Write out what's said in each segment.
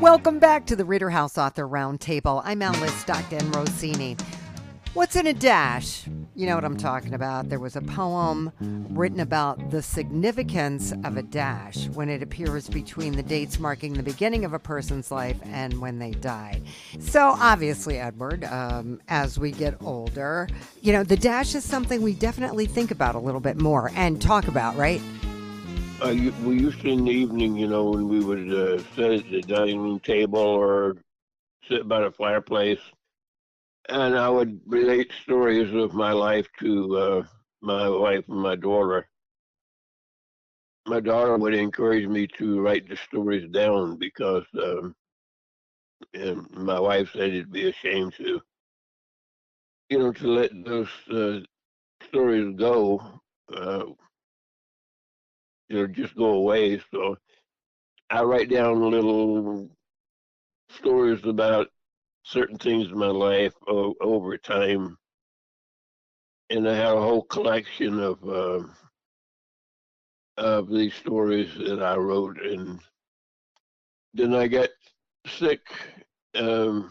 Welcome back to the ReaderHouse Author Roundtable. I'm Alice Stockton Rossini. What's in a dash? You know what I'm talking about. There was a poem written about the significance of a dash when it appears between the dates marking the beginning of a person's life and when they died. So obviously, Edward, as we get older, the dash is something we definitely think about a little bit more and talk about, right? We used to in the evening, when we would sit at the dining room table or sit by the fireplace, and I would relate stories of my life to my wife and my daughter. My daughter would encourage me to write the stories down because and my wife said it'd be a shame to let those stories go, just go away. So I write down little stories about certain things in my life over time, and I have a whole collection of these stories that I wrote. And then I got sick very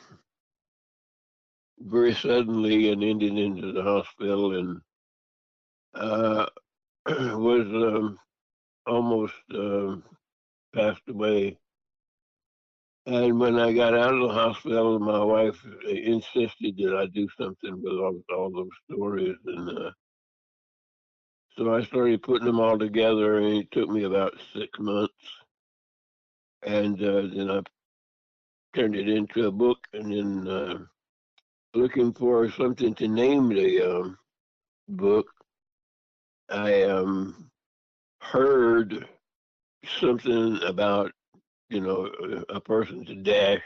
suddenly and ended into the hospital, and was almost passed away. And when I got out of the hospital, my wife insisted that I do something with all those stories. And so I started putting them all together, and it took me about 6 months. And then I turned it into a book, and then looking for something to name the book, I heard something about, a person's dash.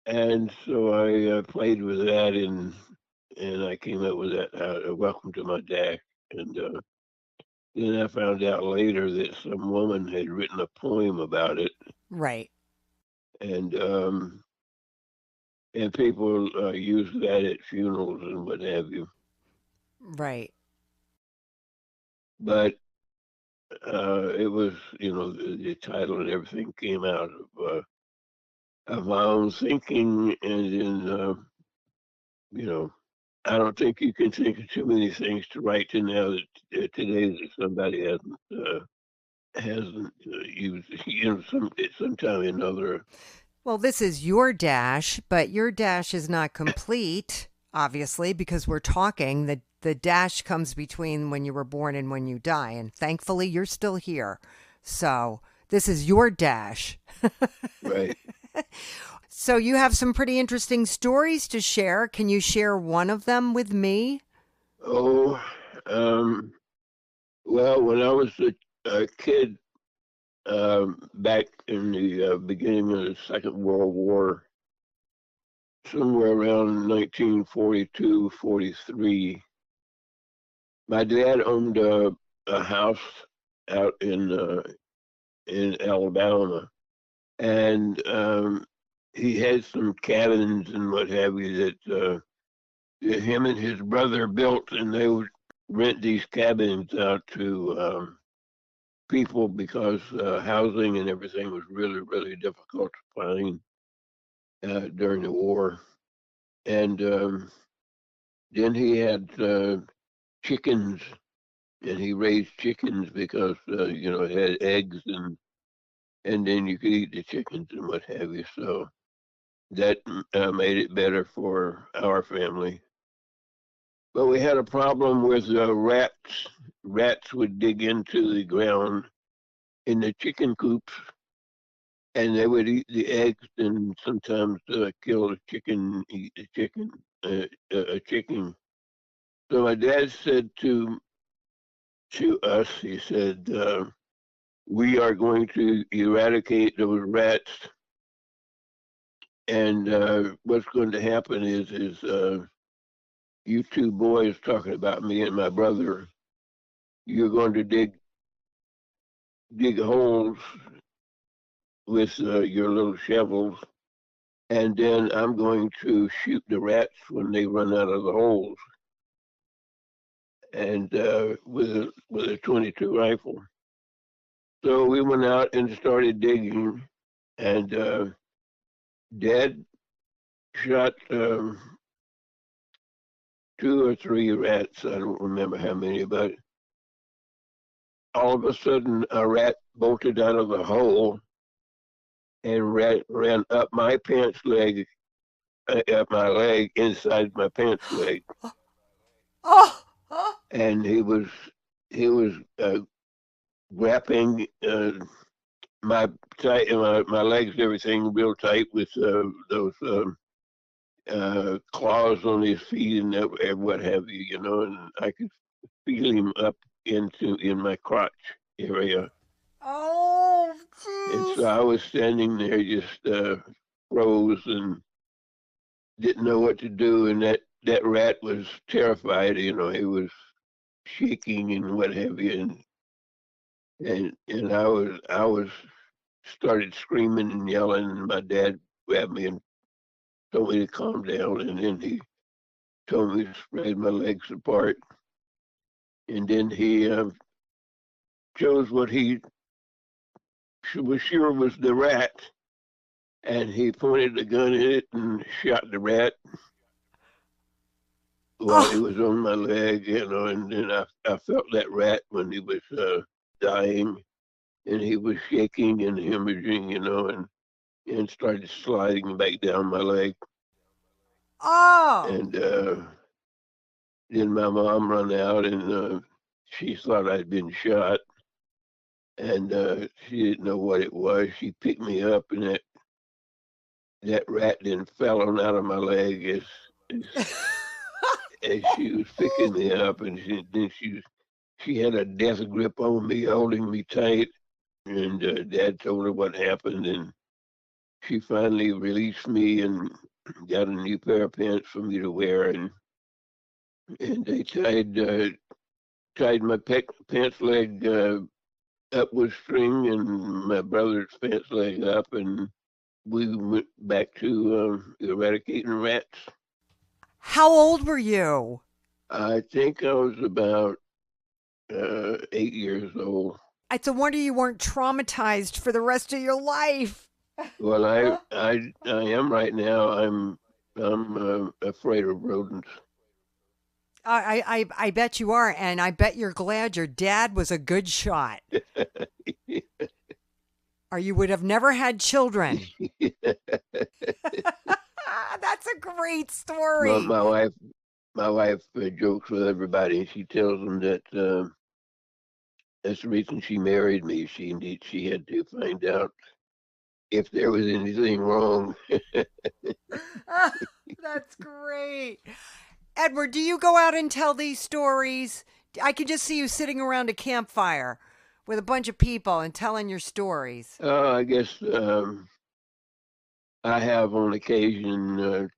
And so I played with that, and I came up with that, Welcome to My Dash. And then I found out later that some woman had written a poem about it. Right. And people use that at funerals and what have you. Right. But it was, the title and everything came out of my own thinking. And then, I don't think you can think of too many things to write to now that today that somebody hasn't used, sometime or another. Well, this is your dash, but your dash is not complete, obviously, because we're talking. The dash comes between when you were born and when you die. And thankfully, you're still here. So this is your dash. Right. So you have some pretty interesting stories to share. Can you share one of them with me? Oh, well, when I was a kid, back in the beginning of the Second World War, somewhere around 1942, 43, my dad owned a house out in Alabama, and he had some cabins and what have you that him and his brother built, and they would rent these cabins out to people because housing and everything was really, really difficult to find during the war. And then he had chickens, and he raised chickens because it had eggs, and then you could eat the chickens and what have you. So that made it better for our family. But we had a problem with rats. Rats would dig into the ground in the chicken coops, and they would eat the eggs and sometimes kill the chicken, eat the chicken, a chicken. So my dad said to us, he said, "We are going to eradicate those rats, and what's going to happen is you two boys, talking about me and my brother, you're going to dig holes with your little shovels, and then I'm going to shoot the rats when they run out of the holes, and with a 22 rifle." So we went out and started digging, And Dad shot 2 or 3 rats. I don't remember how many, but all of a sudden a rat bolted out of the hole and ran up my pants leg, up my leg, inside my pants leg. Oh, oh. And he was wrapping my my legs and everything real tight with those claws on his feet and what have you, and I could feel him up in my crotch area. Oh, And so jeez. I was standing there just froze and didn't know what to do. And that rat was terrified. He was shaking and what have you. And I was started screaming and yelling. And my dad grabbed me and told me to calm down. And then he told me to spread my legs apart. And then he chose what he was sure was the rat. And he pointed the gun at it and shot the rat while he Oh, was on my leg, and then I felt that rat when he was dying, and he was shaking and hemorrhaging, and started sliding back down my leg. oh. And then my mom ran out, and she thought I'd been shot, and she didn't know what it was. She picked me up, and that rat then fell on out of my leg as she was picking me up, and then she had a death grip on me, holding me tight. And Dad told her what happened, and she finally released me and got a new pair of pants for me to wear, and they tied my pants leg up with string, and my brother's pants leg up, and we went back to eradicating rats. How old were you? I think I was about 8 years old. It's a wonder you weren't traumatized for the rest of your life. Well, I am right now. I'm afraid of rodents. I bet you are, and I bet you're glad your dad was a good shot, or you would have never had children. That's a great my story. my wife my wife jokes with everybody. She tells them that that's the reason she married me. She had to find out if there was anything wrong. That's great. Edward, do you go out and tell these stories? I can just see you sitting around a campfire with a bunch of people and telling your stories. I guess I have on occasion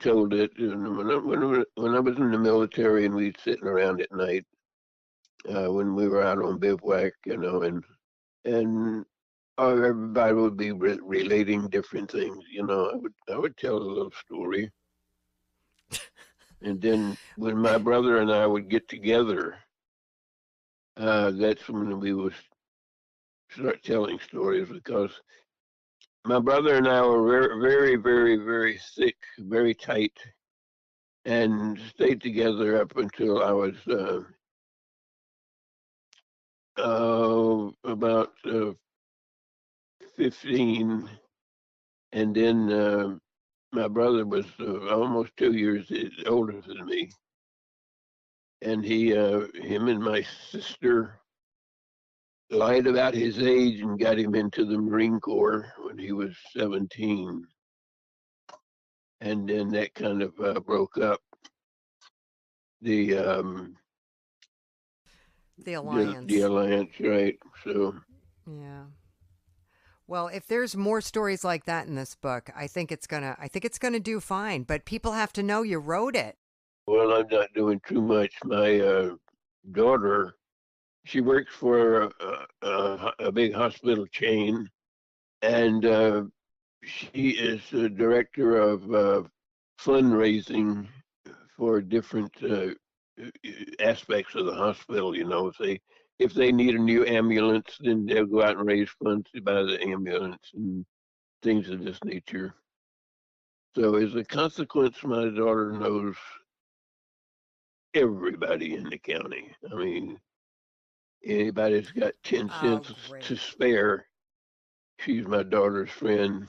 told it when I was in the military and we'd sitting around at night when we were out on bivouac, and everybody would be relating different things. I would tell a little story, and then when my brother and I would get together, that's when we would start telling stories because my brother and I were very, very, very, very thick, very tight, and stayed together up until I was about 15, and then my brother was almost 2 years older than me, and him and my sister lied about his age and got him into the Marine Corps when he was 17, and then that kind of broke up the The the alliance. alliance, right? So, Yeah. Well, if there's more stories like that in this book, I think it's gonna do fine. But people have to know you wrote it. well, I'm not doing too much. My daughter, she works for a big hospital chain, and she is the director of fundraising for different aspects of the hospital. If they if they need a new ambulance, then they'll go out and raise funds to buy the ambulance and things of this nature. So as a consequence, my daughter knows everybody in the county. I mean, anybody that's got 10 Oh, cents to great. spare, she's my daughter's friend.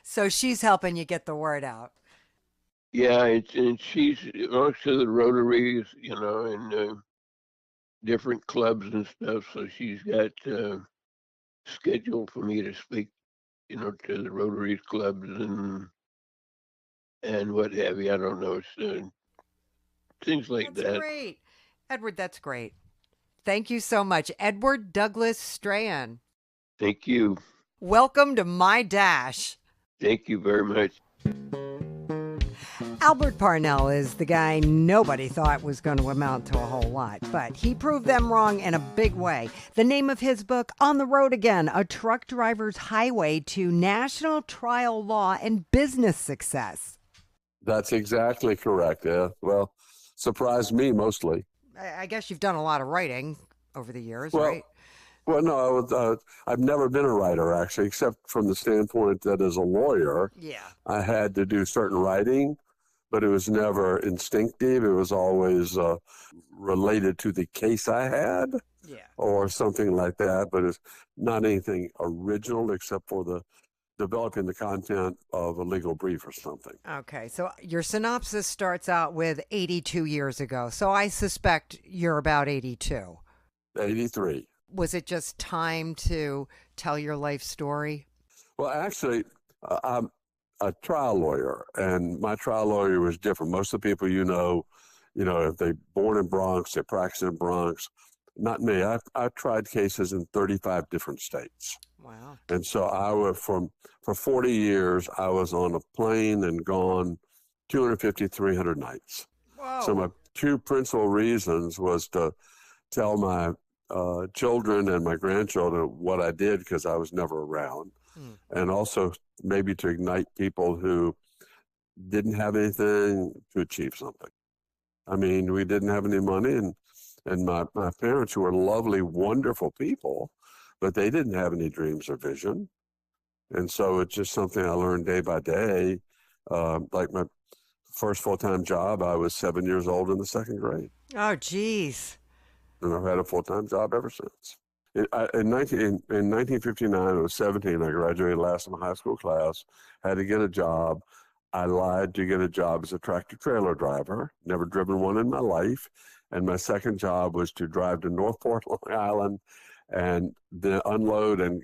So she's helping you get the word out. Yeah, and she's belongs to the Rotaries, and different clubs and stuff. So she's got scheduled for me to speak, to the Rotaries clubs and what have you. I don't know, things like That's that. great. Edward, that's great. Thank you so much. Edward Douglas Strahan. Thank you. Welcome to My Dash. Thank you very much. Albert Parnell is the guy nobody thought was going to amount to a whole lot, but he proved them wrong in a big way. The name of his book, On the Road Again, A Truck Driver's Highway to National Trial Law and Business Success. That's exactly correct. Yeah. Well, surprised me mostly. I guess you've done a lot of writing over the years, Well, right? well, no, I've never been a writer, actually, except from the standpoint that as a lawyer, Yeah. I had to do certain writing, but it was never instinctive. It was always related to the case I had Yeah. or something like that, but it's not anything original except for the developing the content of a legal brief or something. Okay, so your synopsis starts out with 82 years ago. So I suspect you're about 82. 83. Was it just time to tell your life story? Well, actually, I'm a trial lawyer, and my trial lawyer was different. Most of the people if they born in Bronx, they practice in Bronx. Not me. I've tried cases in 35 different states. Wow. And so I was for 40 years, I was on a plane and gone 250, 300 nights. Whoa. So my two principal reasons was to tell my children and my grandchildren what I did because I was never around. And also maybe to ignite people who didn't have anything to achieve something. I mean, we didn't have any money, and my parents, who were lovely, wonderful people, but they didn't have any dreams or vision. And so it's just something I learned day by day. Like my first full-time job, I was 7 years old in the second grade. Oh, geez. And I've had a full-time job ever since. In 1959, I was 17. I graduated last in my high school class, had to get a job. I lied to get a job as a tractor-trailer driver, never driven one in my life. And my second job was to drive to Northport, Long Island, and then unload and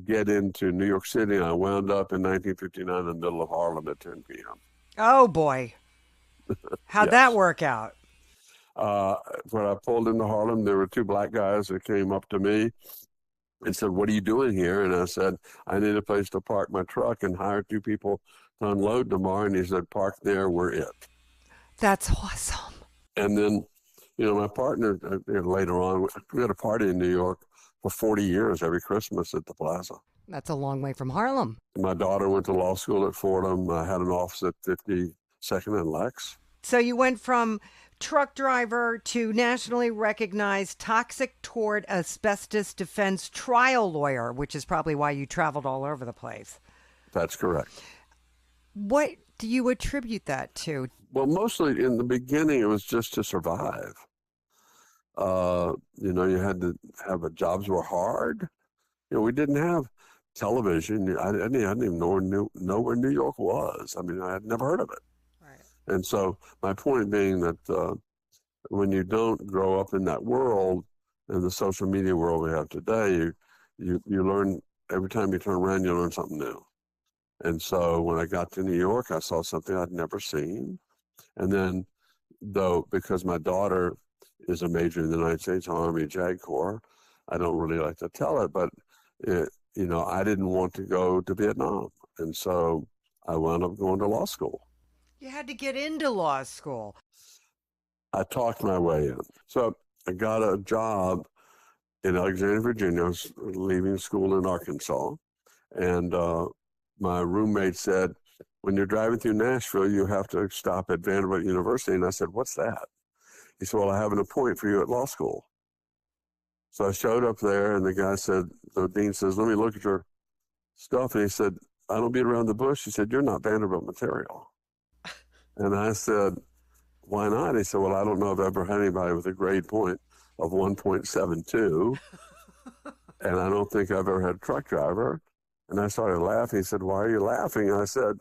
get into New York City. And I wound up in 1959 in the middle of Harlem at 10 p.m. Oh, boy. How'd Yes. that work out? When I pulled into Harlem, there were two black guys that came up to me and said, "What are you doing here?" And I said, "I need a place to park my truck and hire two people to unload tomorrow." And he said, "Park there, we're it." That's awesome. And then, my partner, later on, we had a party in New York for 40 years every Christmas at the Plaza. That's a long way from Harlem. My daughter went to law school at Fordham. I had an office at 52nd and Lex. So you went from truck driver to nationally recognized toxic tort asbestos defense trial lawyer, which is probably why you traveled all over the place. That's correct. What do you attribute that to? Well, mostly in the beginning, it was just to survive. You had to have jobs were hard. We didn't have television. I didn't even know where New York was. I mean, I had never heard of it. Right. And so my point being that when you don't grow up in that world, in the social media world we have today, you learn every time you turn around, you learn something new. And so when I got to New York, I saw something I'd never seen. And then, because my daughter is a major in the United States Army JAG Corps, I don't really like to tell it, but I didn't want to go to Vietnam. And so I wound up going to law school. You had to get into law school. I talked my way in. So I got a job in Alexandria, Virginia. I was leaving school in Arkansas. And my roommate said, "When you're driving through Nashville, you have to stop at Vanderbilt University." And I said, "What's that?" He said, "Well, I have an appointment for you at law school." So I showed up there, and the guy said, the dean says, let me look at your stuff. And he said, I don't beat around the bush. He said, you're not Vanderbilt material. And I said, why not? He said, well, I don't know if I've ever had anybody with a grade point of 1.72. And I don't think I've ever had a truck driver. And I started laughing. He said, why are you laughing? And I said,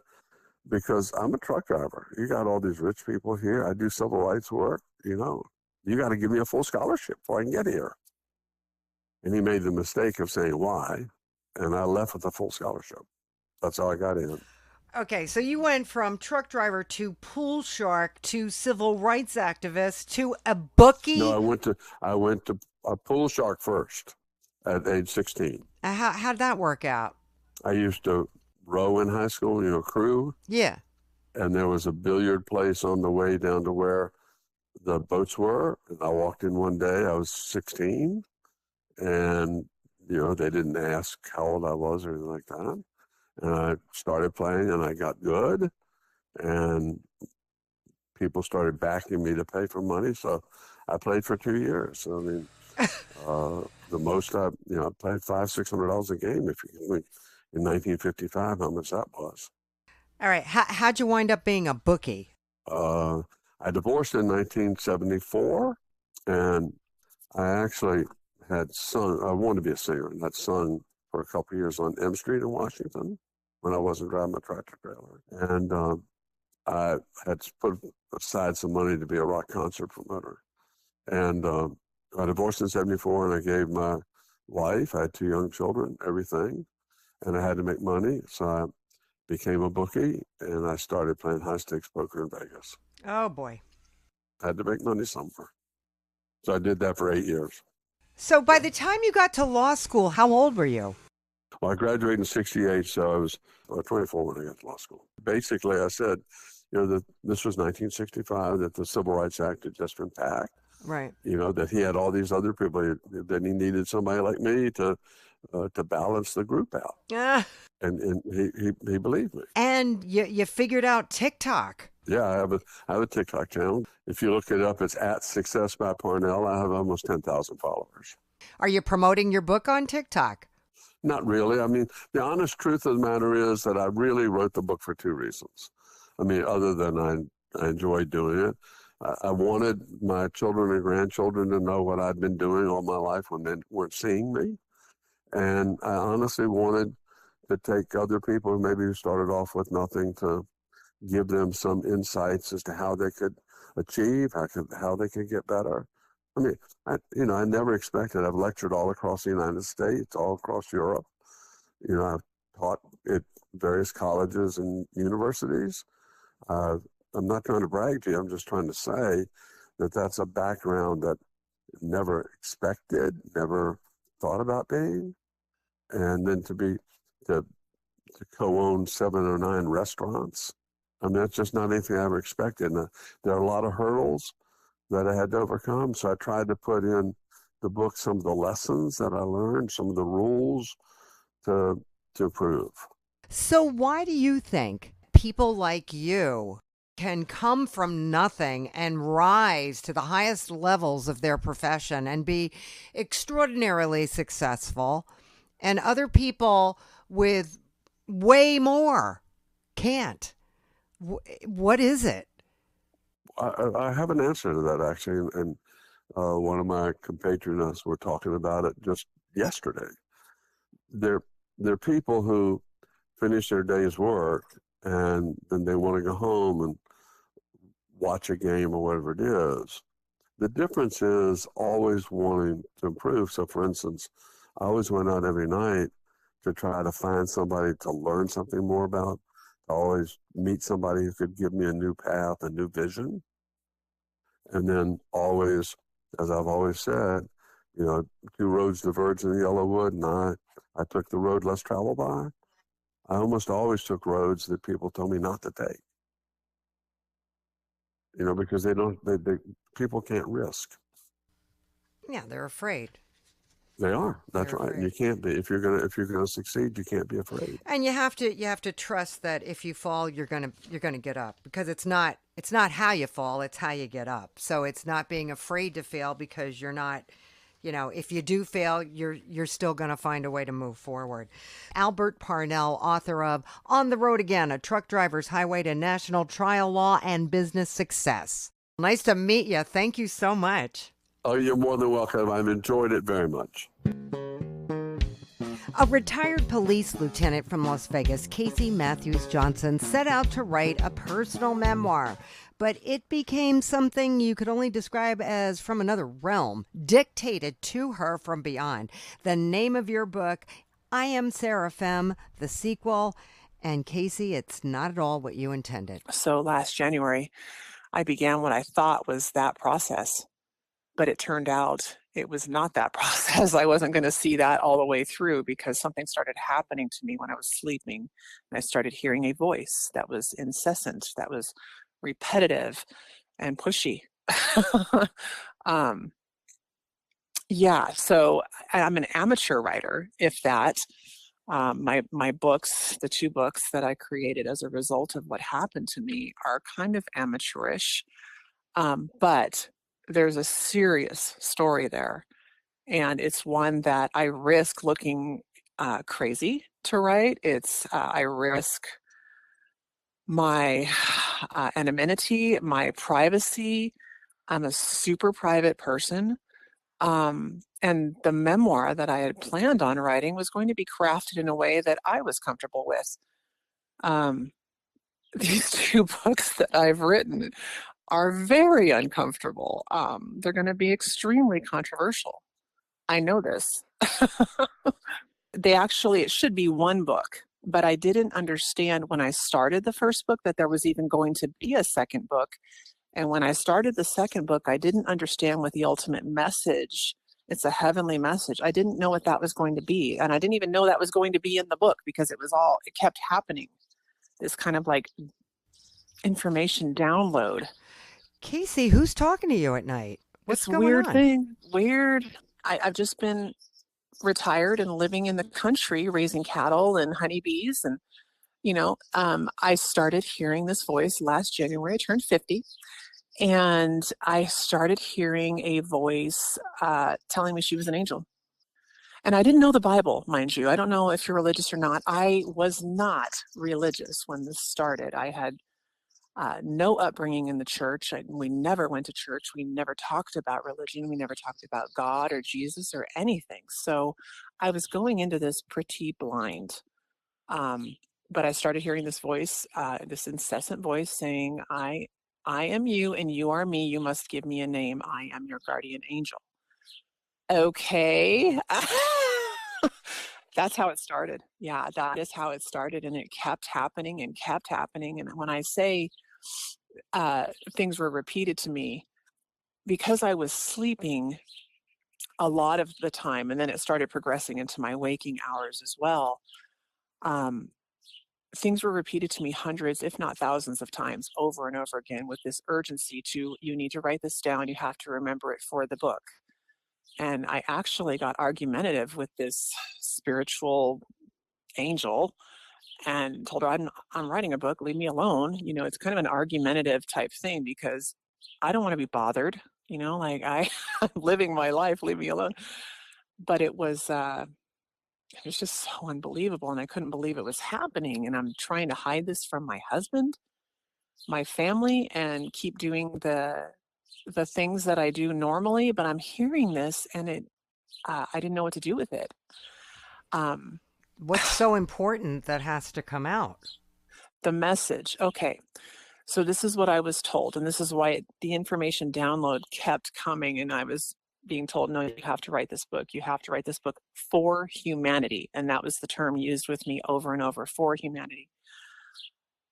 because I'm a truck driver. You got all these rich people here. I do civil rights work. You know, you got to give me a full scholarship before I can get here. And he made the mistake of saying why. And I left with a full scholarship. That's how I got in. Okay, so you went from truck driver to pool shark to civil rights activist to a bookie. No, I went to a pool shark first at age 16. How'd that work out? I used to row in high school, you know, crew. Yeah. And there was a billiard place on the way down to where the boats were. And I walked in one day, I was 16. And, you know, they didn't ask how old I was or anything like that. And I started playing and I got good. And people started backing me to pay for money. So I played for 2 years. I mean, the most I played $500-$600 a game, if you can think in 1955 how much that was. All right. How'd you wind up being a bookie? I divorced in 1974, and I actually had sung. I wanted to be a singer, and had sung for a couple of years on M Street in Washington when I wasn't driving my tractor trailer. And I had put aside some money to be a rock concert promoter. And I divorced in 74, and I gave my wife, I had 2 young children, everything, and I had to make money. So I became a bookie, and I started playing high-stakes poker in Vegas. Oh, boy. I had to make money somewhere. So I did that for 8 years. So by the time you got to law school, how old were you? Well, I graduated in 68, so I was 24 when I got to law school. Basically, I said, you know, that this was 1965, that the Civil Rights Act had just been passed. Right. You know, that he had all these other people, that he needed somebody like me to balance the group out. Yeah. And he believed me. And you figured out TikTok. Yeah, I have a TikTok channel. If you look it up, it's at Success by Parnell. I have almost 10,000 followers. Are you promoting your book on TikTok? Not really. I mean, the honest truth of the matter is that I really wrote the book for 2 reasons. I mean, other than I enjoyed doing it. I wanted my children and grandchildren to know what I'd been doing all my life when they weren't seeing me. And I honestly wanted to take other people who maybe started off with nothing to give them some insights as to how they could achieve, how they could get better. I mean, I never expected. I've lectured all across the United States, all across Europe. You know, I've taught at various colleges and universities. I'm not trying to brag to you. I'm just trying to say that that's a background that never expected, never thought about being. And then to co-own 7 or 9 restaurants. I mean, that's just not anything I ever expected. And there are a lot of hurdles that I had to overcome. So I tried to put in the book some of the lessons that I learned, some of the rules to improve. So why do you think people like you can come from nothing and rise to the highest levels of their profession and be extraordinarily successful, and other people with way more can't? What is it? I have an answer to that, actually, and one of my compatriots were talking about it just yesterday. They're people who finish their day's work and then they want to go home and watch a game or whatever it is. The difference is always wanting to improve. So, for instance, I always went out every night to try to find somebody to learn something more about. I always meet somebody who could give me a new path, a new vision. And then always, as I've always said, you know, 2 roads diverge in the yellow wood, and I took the road less traveled by. I almost always took roads that people told me not to take. You know, because people can't risk. Yeah, they're afraid. They are. That's They're right. afraid. You can't be. If you're gonna succeed, you can't be afraid. And you have to trust that if you fall, you're gonna get up, because it's not how you fall, it's how you get up. So it's not being afraid to fail because you're not if you do fail, you're still going to find a way to move forward. Albert Parnell, author of On the Road Again, A Truck Driver's Highway to National Trial Law and Business Success. Nice to meet you. Thank you so much. Oh, you're more than welcome. I've enjoyed it very much. A retired police lieutenant from Las Vegas, Kasey Matthews Johnson, set out to write a personal memoir, but it became something you could only describe as from another realm, dictated to her from beyond. The name of your book, I Am Seraphim, the sequel, and Kasey, it's not at all what you intended. So last January, I began what I thought was that process, but it turned out it was not that process. I wasn't going to see that all the way through because something started happening to me when I was sleeping. And I started hearing a voice that was incessant, that was repetitive and pushy. So I'm an amateur writer, if that. My books, the 2 books that I created as a result of what happened to me, are kind of amateurish. But there's a serious story there. And it's one that I risk looking crazy to write. I risk my anonymity, my privacy. I'm a super private person. And the memoir that I had planned on writing was going to be crafted in a way that I was comfortable with. These 2 books that I've written are very uncomfortable. They're going to be extremely controversial. I know this. It should be 1 book, but I didn't understand when I started the first book that there was even going to be a second book. And when I started the second book, I didn't understand what the ultimate message, it's a heavenly message. I didn't know what that was going to be. And I didn't even know that was going to be in the book because it kept happening. This kind of like information download. Kasey, who's talking to you at night? What's going on? Weird thing. Weird. I've just been retired and living in the country, raising cattle and honeybees. And, I started hearing this voice last January. I turned 50. And I started hearing a voice telling me she was an angel. And I didn't know the Bible, mind you. I don't know if you're religious or not. I was not religious when this started. I had no upbringing in the church. We never went to church. We never talked about religion. We never talked about God or Jesus or anything. So I was going into this pretty blind. But I started hearing this voice, this incessant voice saying, I am you and you are me. You must give me a name. I am your guardian angel. Okay. That's how it started. Yeah, that is how it started. And it kept happening and kept happening. And when I say things were repeated to me, because I was sleeping a lot of the time, and then it started progressing into my waking hours as well, things were repeated to me hundreds, if not thousands of times over and over again with this urgency you need to write this down. You have to remember it for the book. And I actually got argumentative with this spiritual angel and told her, I'm writing a book, leave me alone. It's kind of an argumentative type thing because I don't want to be bothered, I'm living my life, leave me alone. But it was just so unbelievable. And I couldn't believe it was happening. And I'm trying to hide this from my husband, my family, and keep doing the things that I do normally, but I'm hearing this and I didn't know what to do with it. What's so important that has to come out? The message. Okay. So this is what I was told, and this is why the information download kept coming, and I was being told, no, you have to write this book. You have to write this book for humanity. And that was the term used with me over and over, for humanity.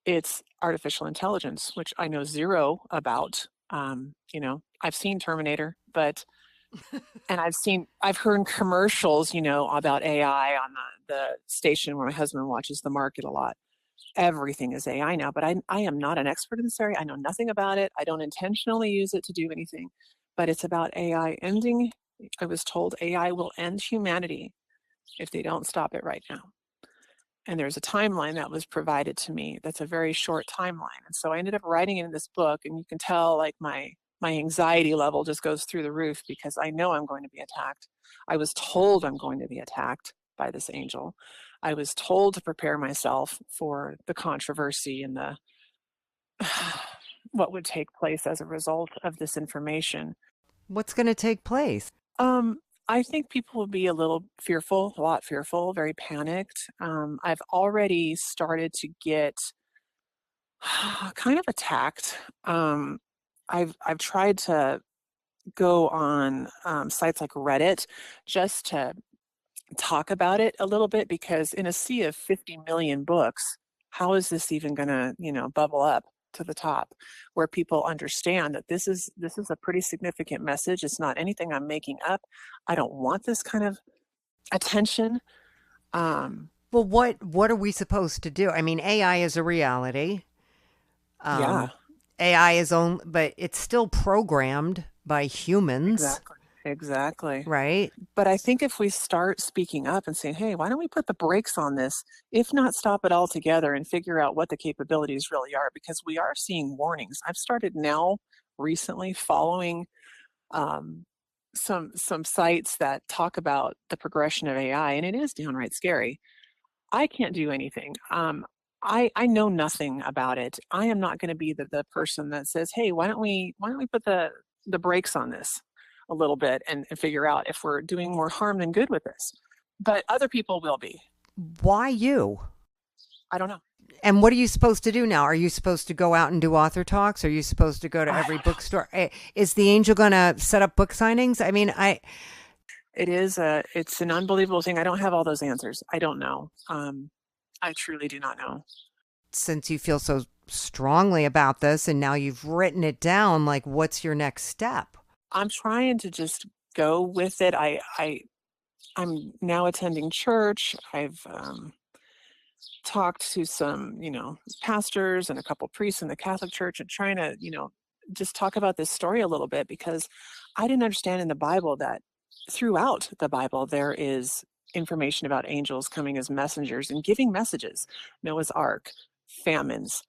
It's artificial intelligence, which I know zero about. I've seen Terminator, and I've heard commercials, about AI on the station where my husband watches the market a lot. Everything is AI now, but I am not an expert in this area. I know nothing about it. I don't intentionally use it to do anything, but it's about AI ending. I was told AI will end humanity if they don't stop it right now. And there's a timeline that was provided to me that's a very short timeline. And so I ended up writing it in this book, and you can tell like my my anxiety level just goes through the roof because I know I'm going to be attacked. I was told I'm going to be attacked by this angel. I was told to prepare myself for the controversy and the what would take place as a result of this information. What's going to take place? I think people will be a little fearful, a lot fearful, very panicked. I've already started to get kind of attacked. I've tried to go on sites like Reddit just to talk about it a little bit, because in a sea of 50 million books, how is this even going to, bubble up to the top where people understand that this is a pretty significant message. It's not anything I'm making up. I don't want this kind of attention. Well, what are we supposed to do? I mean, AI is a reality. Yeah. AI is but it's still programmed by humans. Exactly. Right. But I think if we start speaking up and saying, hey, why don't we put the brakes on this, if not stop it altogether and figure out what the capabilities really are, because we are seeing warnings. I've started now recently following some sites that talk about the progression of AI, and it is downright scary. I can't do anything. I know nothing about it. I am not going to be the person that says, hey, why don't we put the brakes on this a little bit and figure out if we're doing more harm than good with this. But other people will be. Why you? I don't know. And what are you supposed to do now? Are you supposed to go out and do author talks? Are you supposed to go to every bookstore? Is the angel going to set up book signings? I mean, it's an unbelievable thing. I don't have all those answers. I don't know. I truly do not know. Since you feel so strongly about this and now you've written it down, like, what's your next step? I'm trying to just go with it. I'm now attending church. I've talked to some, pastors and a couple priests in the Catholic Church and trying to, just talk about this story a little bit, because I didn't understand in the Bible that throughout the Bible there is information about angels coming as messengers and giving messages. Noah's Ark, famines,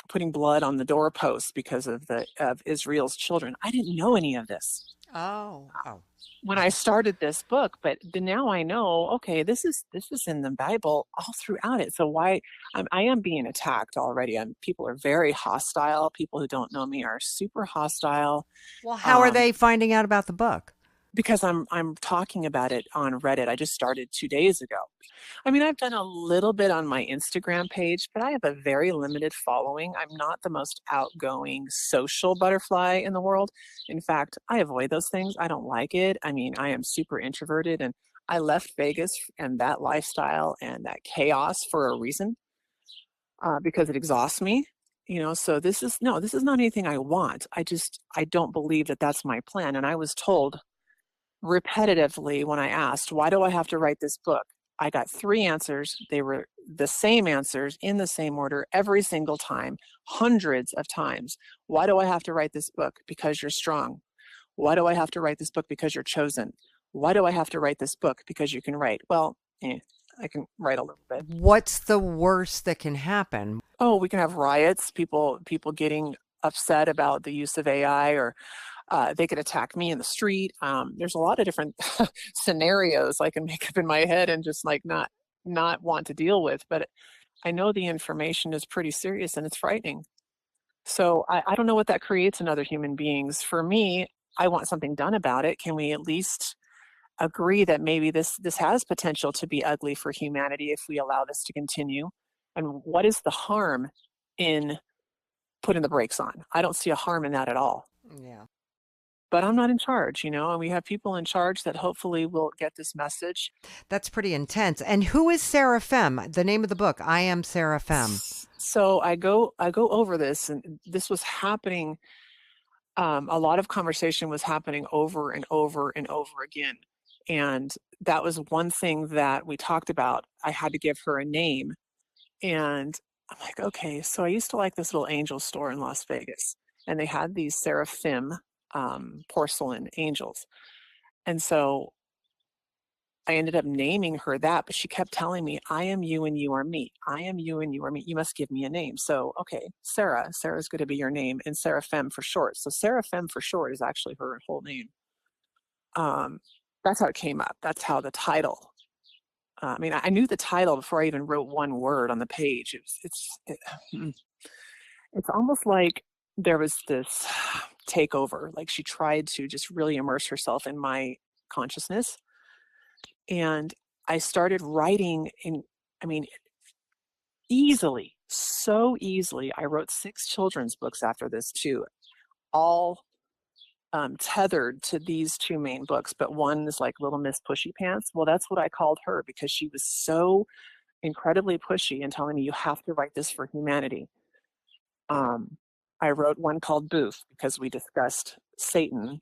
putting blood on the doorposts because of Israel's children. I didn't know any of this. Oh. When I started this book, but now I know, okay, this is in the Bible all throughout it. So why I am being attacked already. People are very hostile. People who don't know me are super hostile. Well, how are they finding out about the book? Because I'm talking about it on Reddit. I just started 2 days ago. I mean, I've done a little bit on my Instagram page, but I have a very limited following. I'm not the most outgoing social butterfly in the world. In fact, I avoid those things. I don't like it. I mean, I am super introverted, and I left Vegas and that lifestyle and that chaos for a reason, because it exhausts me. So this is not anything I want. I don't believe that that's my plan. And I was told repetitively when I asked, why do I have to write this book? I got 3 answers. They were the same answers in the same order every single time, hundreds of times. Why do I have to write this book? Because you're strong. Why do I have to write this book? Because you're chosen. Why do I have to write this book? Because you can write. Well, I can write a little bit. What's the worst that can happen? Oh, we can have riots, people getting upset about the use of AI, or they could attack me in the street. There's a lot of different scenarios I can make up in my head and just like not want to deal with. But I know the information is pretty serious and it's frightening. So I don't know what that creates in other human beings. For me, I want something done about it. Can we at least agree that maybe this has potential to be ugly for humanity if we allow this to continue? And what is the harm in putting the brakes on? I don't see a harm in that at all. Yeah. But I'm not in charge, and we have people in charge that hopefully will get this message. That's pretty intense. And who is Seraphim? The name of the book, I Am Seraphim. So I go over this, and this was happening. A lot of conversation was happening over and over and over again. And that was one thing that we talked about. I had to give her a name. And I'm like, okay, so I used to like this little angel store in Las Vegas, and they had these Seraphim porcelain angels. And so I ended up naming her that, but she kept telling me, I am you and you are me. I am you and you are me. You must give me a name. So, okay, Sarah's going to be your name, and Sarah Femme for short. So Sarah Femme for short is actually her whole name. That's how it came up. That's how the title. I mean, I knew the title before I even wrote one word on the page. It's almost like there was this takeover. Like she tried to just really immerse herself in my consciousness. And I started writing easily, so easily. I wrote 6 children's books after this too, all tethered to these 2 main books, but one is like Little Miss Pushy Pants. Well, that's what I called her because she was so incredibly pushy and telling me, you have to write this for humanity. I wrote one called Booth because we discussed Satan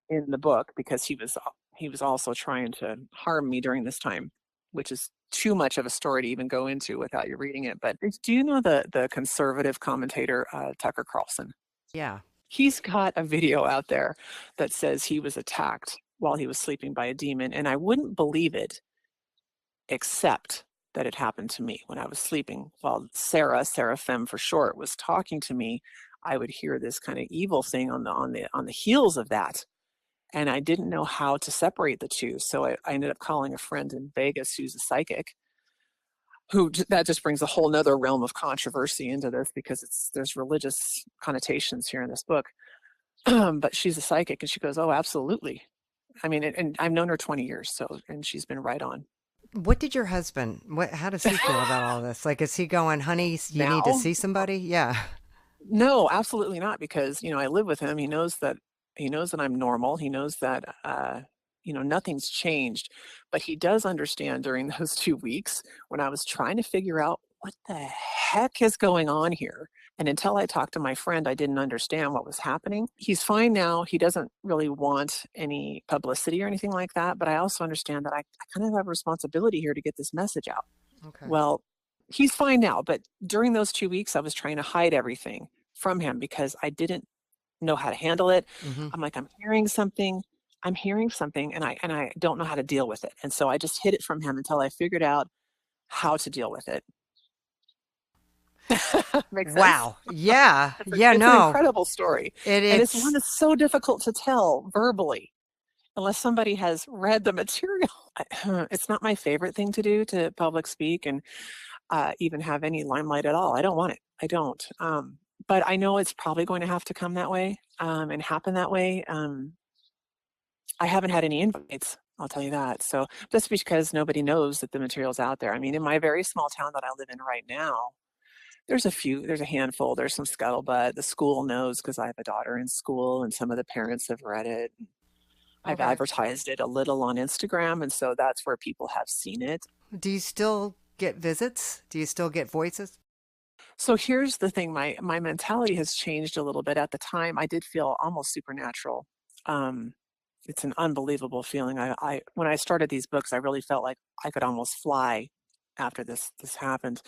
in the book because he was also trying to harm me during this time, which is too much of a story to even go into without you reading it. But do you know the conservative commentator, Tucker Carlson? Yeah. He's got a video out there that says he was attacked while he was sleeping by a demon. And I wouldn't believe it, except that it happened to me when I was sleeping. While Sarah Femme for short, was talking to me, I would hear this kind of evil thing on the heels of that. And I didn't know how to separate the two. So I ended up calling a friend in Vegas who's a psychic, that just brings a whole nother realm of controversy into this because there's religious connotations here in this book. But she's a psychic and she goes, oh, absolutely. I mean, and I've known her 20 years. And she's been right on. What did your husband, how does he feel about all this? Like, is he going, honey, you need to see somebody? Yeah. No, absolutely not. Because, I live with him. He knows that I'm normal. He knows that, nothing's changed, but he does understand during those 2 weeks when I was trying to figure out what the heck is going on here. And until I talked to my friend, I didn't understand what was happening. He's fine now. He doesn't really want any publicity or anything like that. But I also understand that I kind of have a responsibility here to get this message out. Okay. Well, he's fine now. But during those 2 weeks, I was trying to hide everything from him because I didn't know how to handle it. Mm-hmm. I'm like, I'm hearing something and I don't know how to deal with it. And so I just hid it from him until I figured out how to deal with it. Makes sense? Wow. Yeah. It's no. an incredible story. And it's one that's so difficult to tell verbally unless somebody has read the material. It's not my favorite thing to do, to public speak and even have any limelight at all. I don't want it. I don't. But I know it's probably going to have to come that way and happen that way. I haven't had any invites, I'll tell you that. So that's because nobody knows that the material's out there. I mean, in my very small town that I live in right now, there's a handful, there's some scuttlebutt. The school knows because I have a daughter in school and some of the parents have read it. I've advertised it a little on Instagram. And so that's where people have seen it. Do you still get visits? Do you still get voices? So here's the thing. My mentality has changed a little bit. At the time, I did feel almost supernatural. It's an unbelievable feeling. I when I started these books, I really felt like I could almost fly after this happened.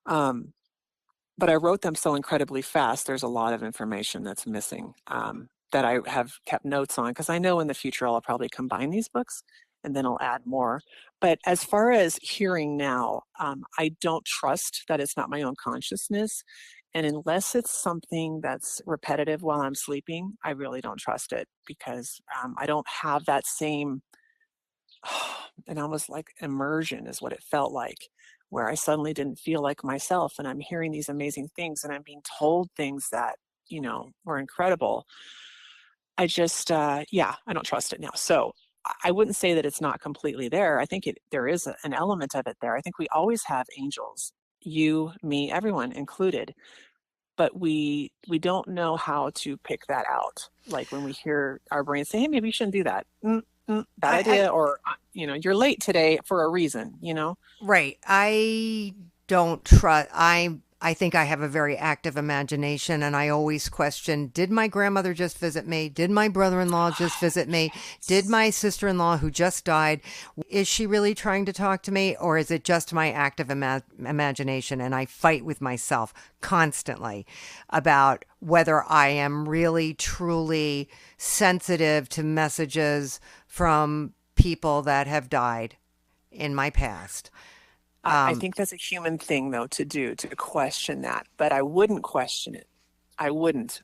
But I wrote them so incredibly fast. There's a lot of information that's missing that I have kept notes on because I know in the future I'll probably combine these books and then I'll add more. But as far as hearing now, I don't trust that it's not my own consciousness. And unless it's something that's repetitive while I'm sleeping, I really don't trust it because I don't have that same, and almost like immersion is what it felt like, where I suddenly didn't feel like myself and I'm hearing these amazing things and I'm being told things that, were incredible. I just, I don't trust it now. So I wouldn't say that it's not completely there. I think there is an element of it there. I think we always have angels, you, me, everyone included, but we don't know how to pick that out. Like when we hear our brain say, hey, maybe you shouldn't do that. Bad idea. Or, you're late today for a reason, Right. I don't trust. I think I have a very active imagination and I always question, did my grandmother just visit me? Did my brother-in-law just visit me? Did my sister-in-law who just died, is she really trying to talk to me? Or is it just my active imagination? And I fight with myself constantly about whether I am really, truly sensitive to messages from people that have died in my past. I think that's a human thing, though, to do, to question that. But I wouldn't question it. I wouldn't,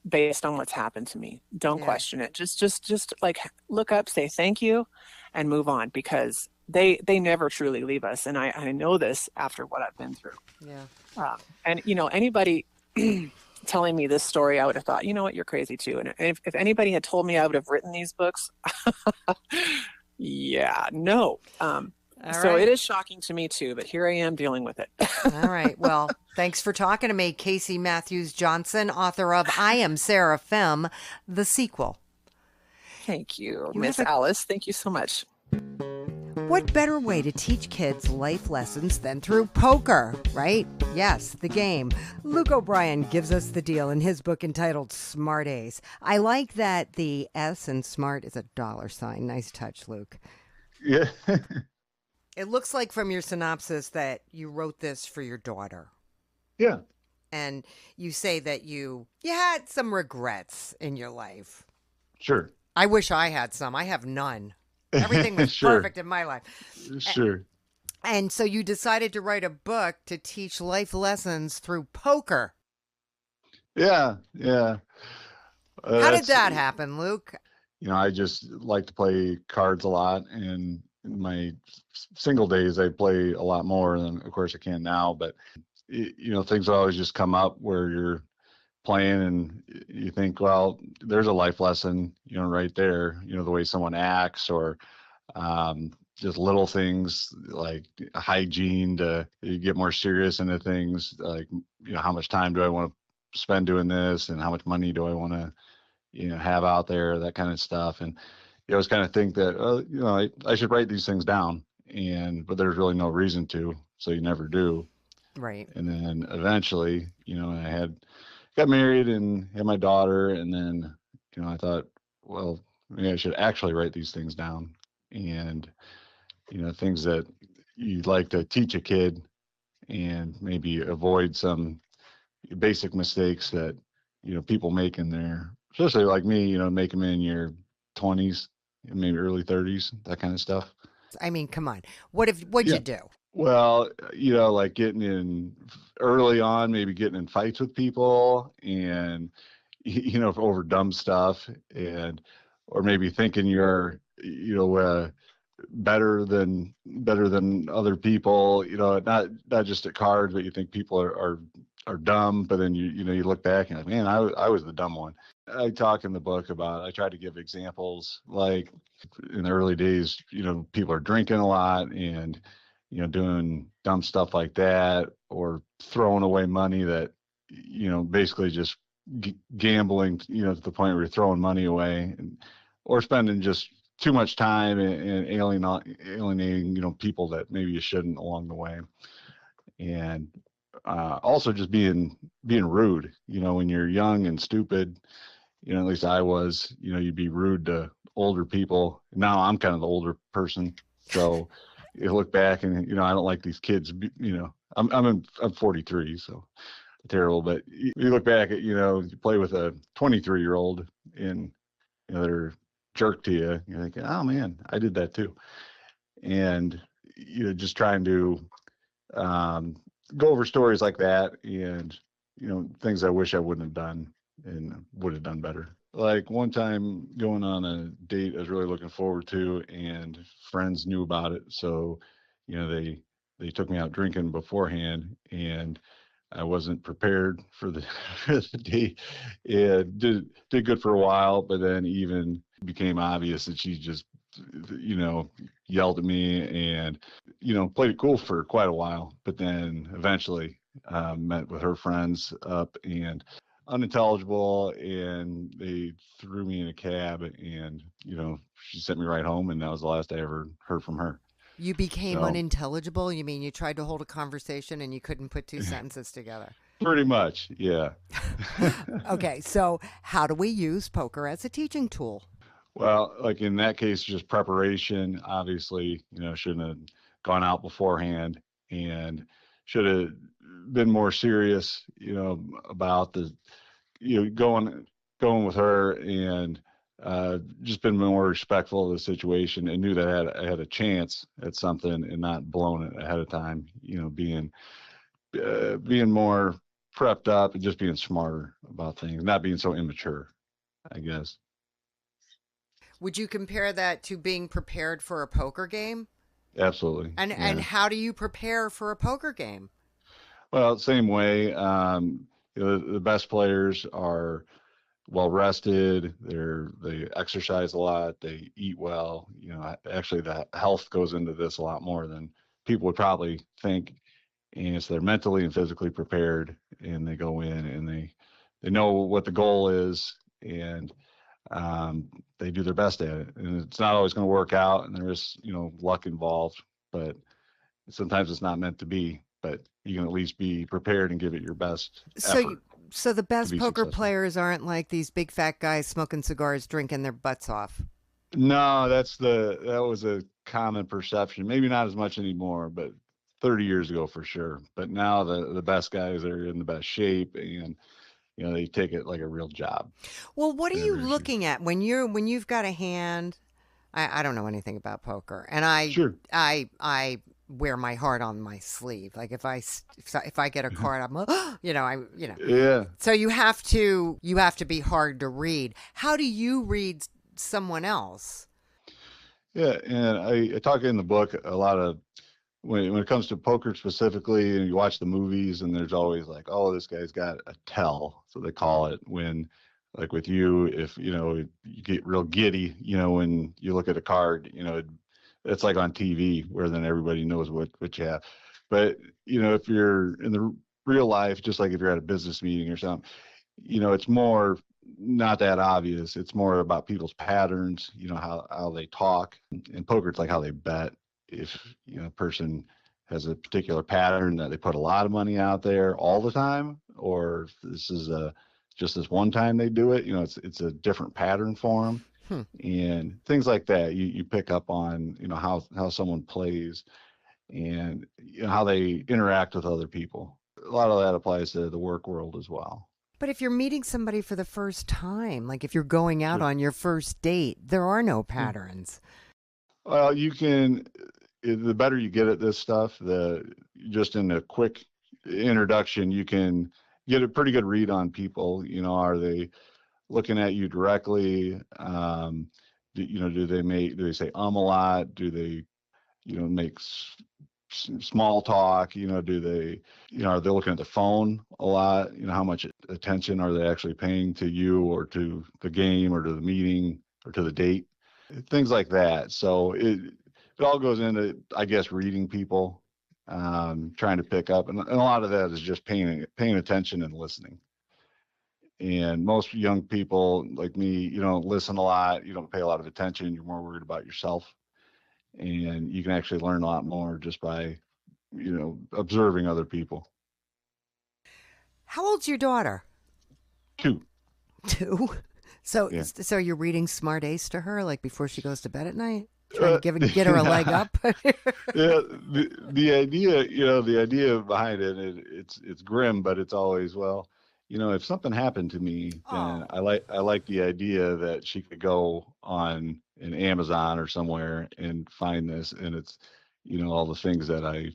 based on what's happened to me. Don't question it. Just like look up, say thank you, and move on, because they never truly leave us. And I know this after what I've been through. Yeah. And anybody telling me this story, I would have thought, you know what, you're crazy too. And if anybody had told me I would have written these books, yeah, no. So it is shocking to me too, but here I am dealing with it. All right. Well, thanks for talking to me, Kasey Matthews Johnson, author of I Am Sarah Femme, the sequel. Thank you, Miss Alice. Thank you so much. What better way to teach kids life lessons than through poker, right? Yes, the game. Luke O'Brien gives us the deal in his book entitled Smart Ace. I like that the S in smart is a $sign. Nice touch, Luke. Yeah. It looks like from your synopsis that you wrote this for your daughter. Yeah. And you say that you had some regrets in your life. Sure. I wish I had some. I have none. Everything was perfect in my life. Sure. And so you decided to write a book to teach life lessons through poker. Yeah. Yeah. How did that happen, Luke? I just like to play cards a lot, and in my single days I play a lot more than of course I can now, but things always just come up where you're playing and you think, well, there's a life lesson, right there, the way someone acts, or just little things like hygiene, to you get more serious into things like, how much time do I want to spend doing this, and how much money do I want to have out there, that kind of stuff. And you always kind of think that, I should write these things down, but there's really no reason to, so you never do. Right. And then eventually, I got married and had my daughter, and then, I thought, well, maybe I should actually write these things down, and, things that you'd like to teach a kid, and maybe avoid some basic mistakes that, people make in there, especially like me, make them in your 20s, maybe early 30s, that kind of stuff. I mean, come on. What'd you do? Well, like getting in early on, maybe getting in fights with people, and, over dumb stuff, or maybe thinking you're, better than other people, not just at cards, but you think people are dumb, but then you look back and like, man, I was the dumb one. I talk in the book about, I try to give examples, like in the early days, people are drinking a lot and, doing dumb stuff like that, or throwing away money that, basically just gambling, to the point where you're throwing money away, or spending just too much time and alienating, people that maybe you shouldn't along the way. And also just being rude, when you're young and stupid, at least I was, you'd be rude to older people. Now I'm kind of the older person, so you look back and, I don't like these kids, I'm 43, so terrible, but you look back at, you play with a 23-year-old and, they're jerk to you, you're thinking, oh man, I did that too. And, just trying to go over stories like that, and, things I wish I wouldn't have done and would have done better. Like one time going on a date I was really looking forward to, and friends knew about it. So, they took me out drinking beforehand, and I wasn't prepared for the, for the date. It did good for a while, but then even became obvious that she just, yelled at me and, played it cool for quite a while. But then eventually met with her friends up, and unintelligible, and they threw me in a cab, and, she sent me right home, and that was the last I ever heard from her. You became unintelligible? You mean you tried to hold a conversation and you couldn't put two sentences together? Pretty much, yeah. Okay, so how do we use poker as a teaching tool? Well, like in that case, just preparation. Obviously, shouldn't have gone out beforehand, and should have been more serious, about the, going with her, and just been more respectful of the situation and knew that I had a chance at something and not blowing it ahead of time, being more prepped up and just being smarter about things, not being so immature, I guess. Would you compare that to being prepared for a poker game? Absolutely. And how do you prepare for a poker game? Well, same way. The best players are well rested. They exercise a lot. They eat well. Actually, the health goes into this a lot more than people would probably think. And so they're mentally and physically prepared, and they go in and they know what the goal is, and they do their best at it. And it's not always going to work out, and there is luck involved, but sometimes it's not meant to be. But you can at least be prepared and give it your best effort. So the best poker successful. players aren't like these big fat guys smoking cigars, drinking their butts off. No, that was a common perception. Maybe not as much anymore, but 30 years ago for sure. But now the best guys are in the best shape, and they take it like a real job. Well, what are you looking at when you've got a hand? I don't know anything about poker, and I wear my heart on my sleeve. Like if I get a card, I'm Yeah. So you have to be hard to read. How do you read someone else? Yeah, and I talk in the book a lot of when it comes to poker specifically, and you watch the movies, and there's always like, oh, this guy's got a tell, so they call it. When like with you, if you get real giddy, when you look at a card, it's like on TV where then everybody knows what you have. But if you're in the real life, just like if you're at a business meeting or something, it's more not that obvious. It's more about people's patterns, how they talk. In poker, it's like how they bet. If a person has a particular pattern that they put a lot of money out there all the time, or if this is just this one time they do it, it's a different pattern for them. And things like that you pick up on how someone plays, and how they interact with other people. A lot of that applies to the work world as well. But if you're meeting somebody for the first time, like if you're going out on your first date, there are no patterns. Well, the better you get at this stuff, just in a quick introduction, you can get a pretty good read on people. Are they looking at you directly? Do they say a lot? Do they make small talk? Do they are they looking at the phone a lot? How much attention are they actually paying to you, or to the game, or to the meeting, or to the date? Things like that. So it all goes into, I guess, reading people, trying to pick up, and a lot of that is just paying attention and listening. And most young people like me, you don't listen a lot, you don't pay a lot of attention, you're more worried about yourself, and you can actually learn a lot more just by observing other people. How old's your daughter? 2. So Yeah. So you're reading Smart Ace to her, like before she goes to bed at night, trying to get her a leg up. Yeah, the idea behind it, it's grim, but it's always, well, if something happened to me, then I like the idea that she could go on an Amazon or somewhere and find this, and it's all the things that I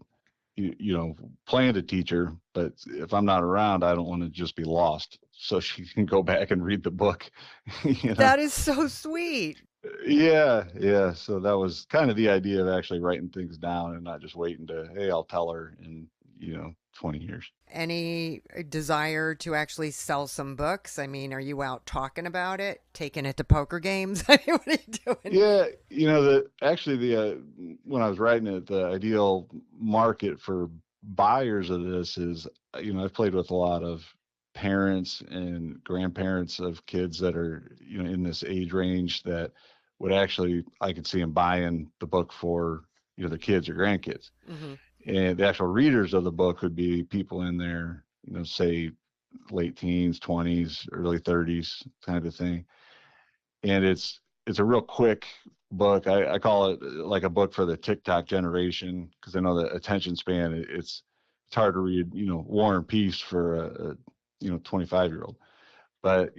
plan to teach her, but if I'm not around, I don't want to just be lost, so she can go back and read the book. That is so sweet. Yeah. So that was kind of the idea of actually writing things down and not just waiting to, hey, I'll tell her in 20 years. Any desire to actually sell some books? I mean, are you out talking about it, taking it to poker games? I mean, what are you doing? Yeah, when I was writing it, the ideal market for buyers of this is, I've played with a lot of parents and grandparents of kids that are, in this age range that would actually, I could see them buying the book for, their kids or grandkids. Mm-hmm. And the actual readers of the book would be people in their, say late teens, 20s, early 30s kind of thing. And it's a real quick book. I call it like a book for the TikTok generation, because I know the attention span, it's hard to read, War and Peace for a 25-year-old. but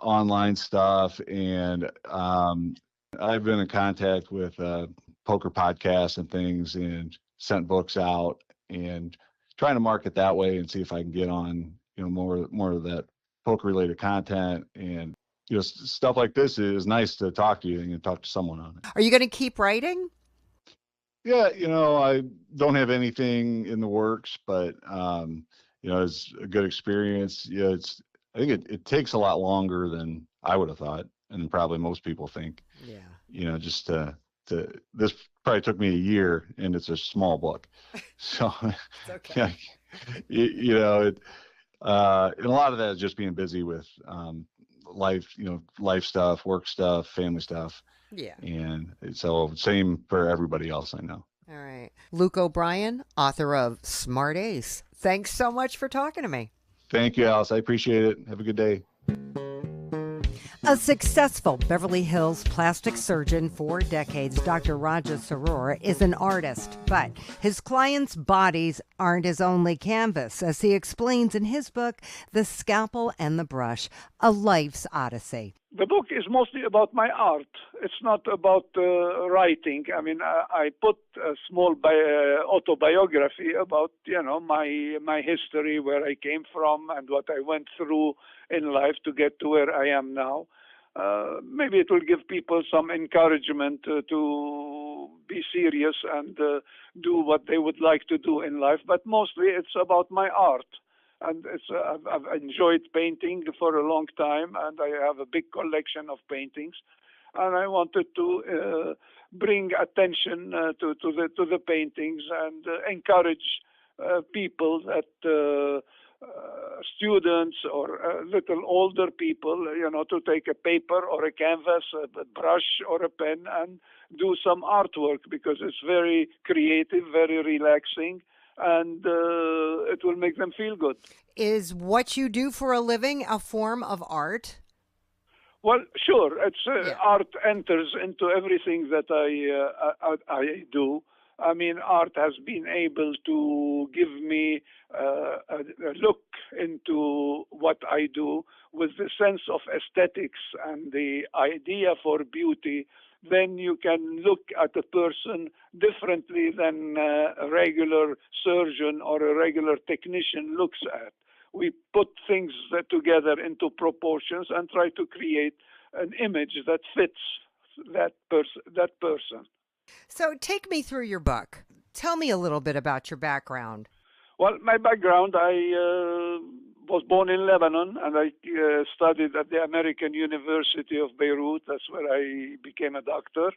online stuff. And I've been in contact with poker podcasts and things, and sent books out and trying to market that way and see if I can get on more of that poker related content. And stuff like this is nice to talk to you and talk to someone on it. Are you going to keep writing? Yeah, I don't have anything in the works, but it's a good experience. I think it takes a lot longer than I would have thought, and probably most people think. Yeah. Just this probably took me a year, and it's a small book. So, It's okay. and a lot of that is just being busy with life, life stuff, work stuff, family stuff. Yeah. And so same for everybody else I know. All right. Luke O'Brien, author of Smart Ace. Thanks so much for talking to me. Thank you, Alice. I appreciate it. Have a good day. A successful Beverly Hills plastic surgeon for decades, Dr. Raja Srour is an artist, but his clients' bodies aren't his only canvas, as he explains in his book, The Scalpel and the Brush, A Life's Odyssey. The book is mostly about my art. It's not about writing. I mean, I put a small autobiography about, my history, where I came from and what I went through in life to get to where I am now. Maybe it will give people some encouragement to be serious and do what they would like to do in life. But mostly it's about my art. And I've enjoyed painting for a long time, and I have a big collection of paintings. And I wanted to bring attention to the paintings and encourage people that students or little older people, to take a paper or a canvas, a brush or a pen, and do some artwork, because it's very creative, very relaxing, and it will make them feel good. Is what you do for a living a form of art? Well, sure. It's art enters into everything that I do. I mean, art has been able to give me a look into what I do with the sense of aesthetics and the idea for beauty. Then you can look at a person differently than a regular surgeon or a regular technician looks at. We put things together into proportions and try to create an image that fits that person. So take me through your book. Tell me a little bit about your background. Well, my background, I was born in Lebanon, and I studied at the American University of Beirut. That's where I became a doctor.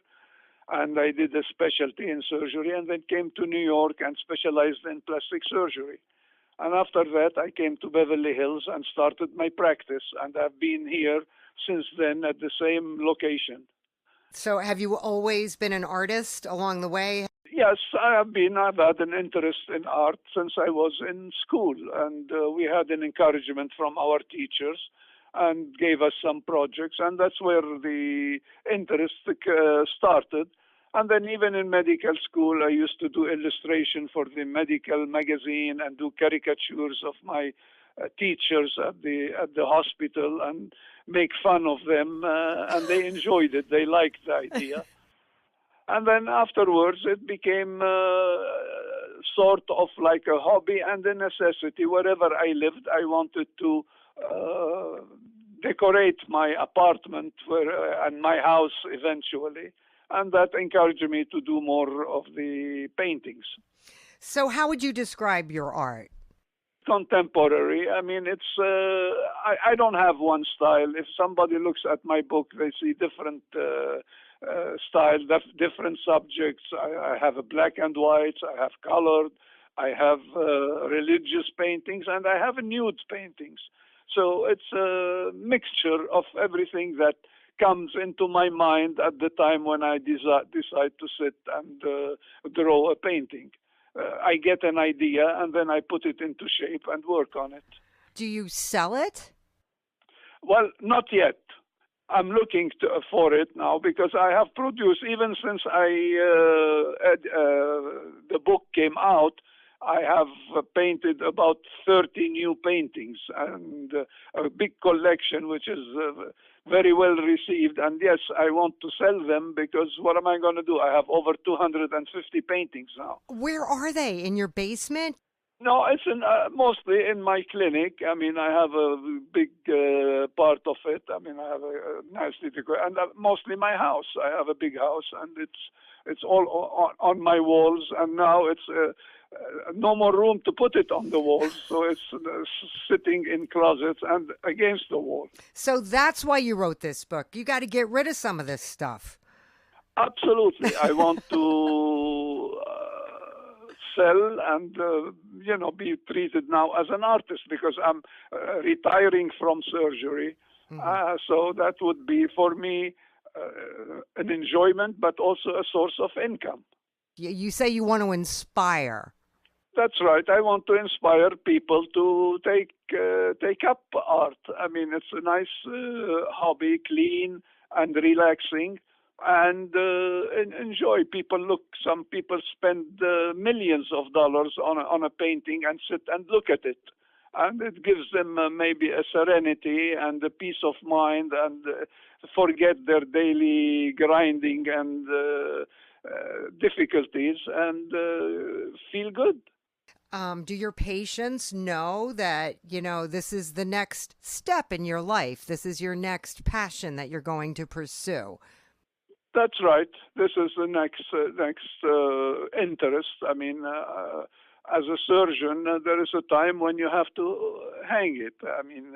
And I did a specialty in surgery, and then came to New York and specialized in plastic surgery. And after that, I came to Beverly Hills and started my practice. And I've been here since then at the same location. So have you always been an artist along the way? Yes, I've had an interest in art since I was in school, and we had an encouragement from our teachers and gave us some projects, and that's where the interest started. And then even in medical school, I used to do illustration for the medical magazine and do caricatures of my teachers at the hospital and make fun of them, and they enjoyed it. They liked the idea. And then afterwards, it became sort of like a hobby and a necessity. Wherever I lived, I wanted to decorate my apartment and my house eventually. And that encouraged me to do more of the paintings. So how would you describe your art? Contemporary. I mean, it's I don't have one style. If somebody looks at my book, they see different styles, different subjects. I have a black and white, I have colored, I have religious paintings, and I have nude paintings. So it's a mixture of everything that comes into my mind at the time when I decide to sit and draw a painting. I get an idea and then I put it into shape and work on it. Do you sell it? Well, not yet. I'm looking for it now because I have produced, even since the book came out, I have painted about 30 new paintings and a big collection, which is very well received. And yes, I want to sell them because what am I going to do? I have over 250 paintings now. Where are they? In your basement? No, it's mostly in my clinic. I mean, I have a big part of it. I mean, I have a nicely decorated, and mostly my house. I have a big house, and it's all on my walls. And now it's no more room to put it on the walls, so it's sitting in closets and against the wall. So that's why you wrote this book. You got to get rid of some of this stuff. Absolutely, I want to sell and be treated now as an artist because I'm retiring from surgery. Mm-hmm. So that would be for me an enjoyment, but also a source of income. You say you want to inspire. That's right. I want to inspire people to take up art. I mean, it's a nice hobby, clean and relaxing. And enjoy. Some people spend millions of dollars on a painting and sit and look at it. And it gives them maybe a serenity and a peace of mind and forget their daily grinding and difficulties and feel good. Do your patients know that, this is the next step in your life? This is your next passion that you're going to pursue? That's right. This is the next interest. I mean, as a surgeon, there is a time when you have to hang it. I mean,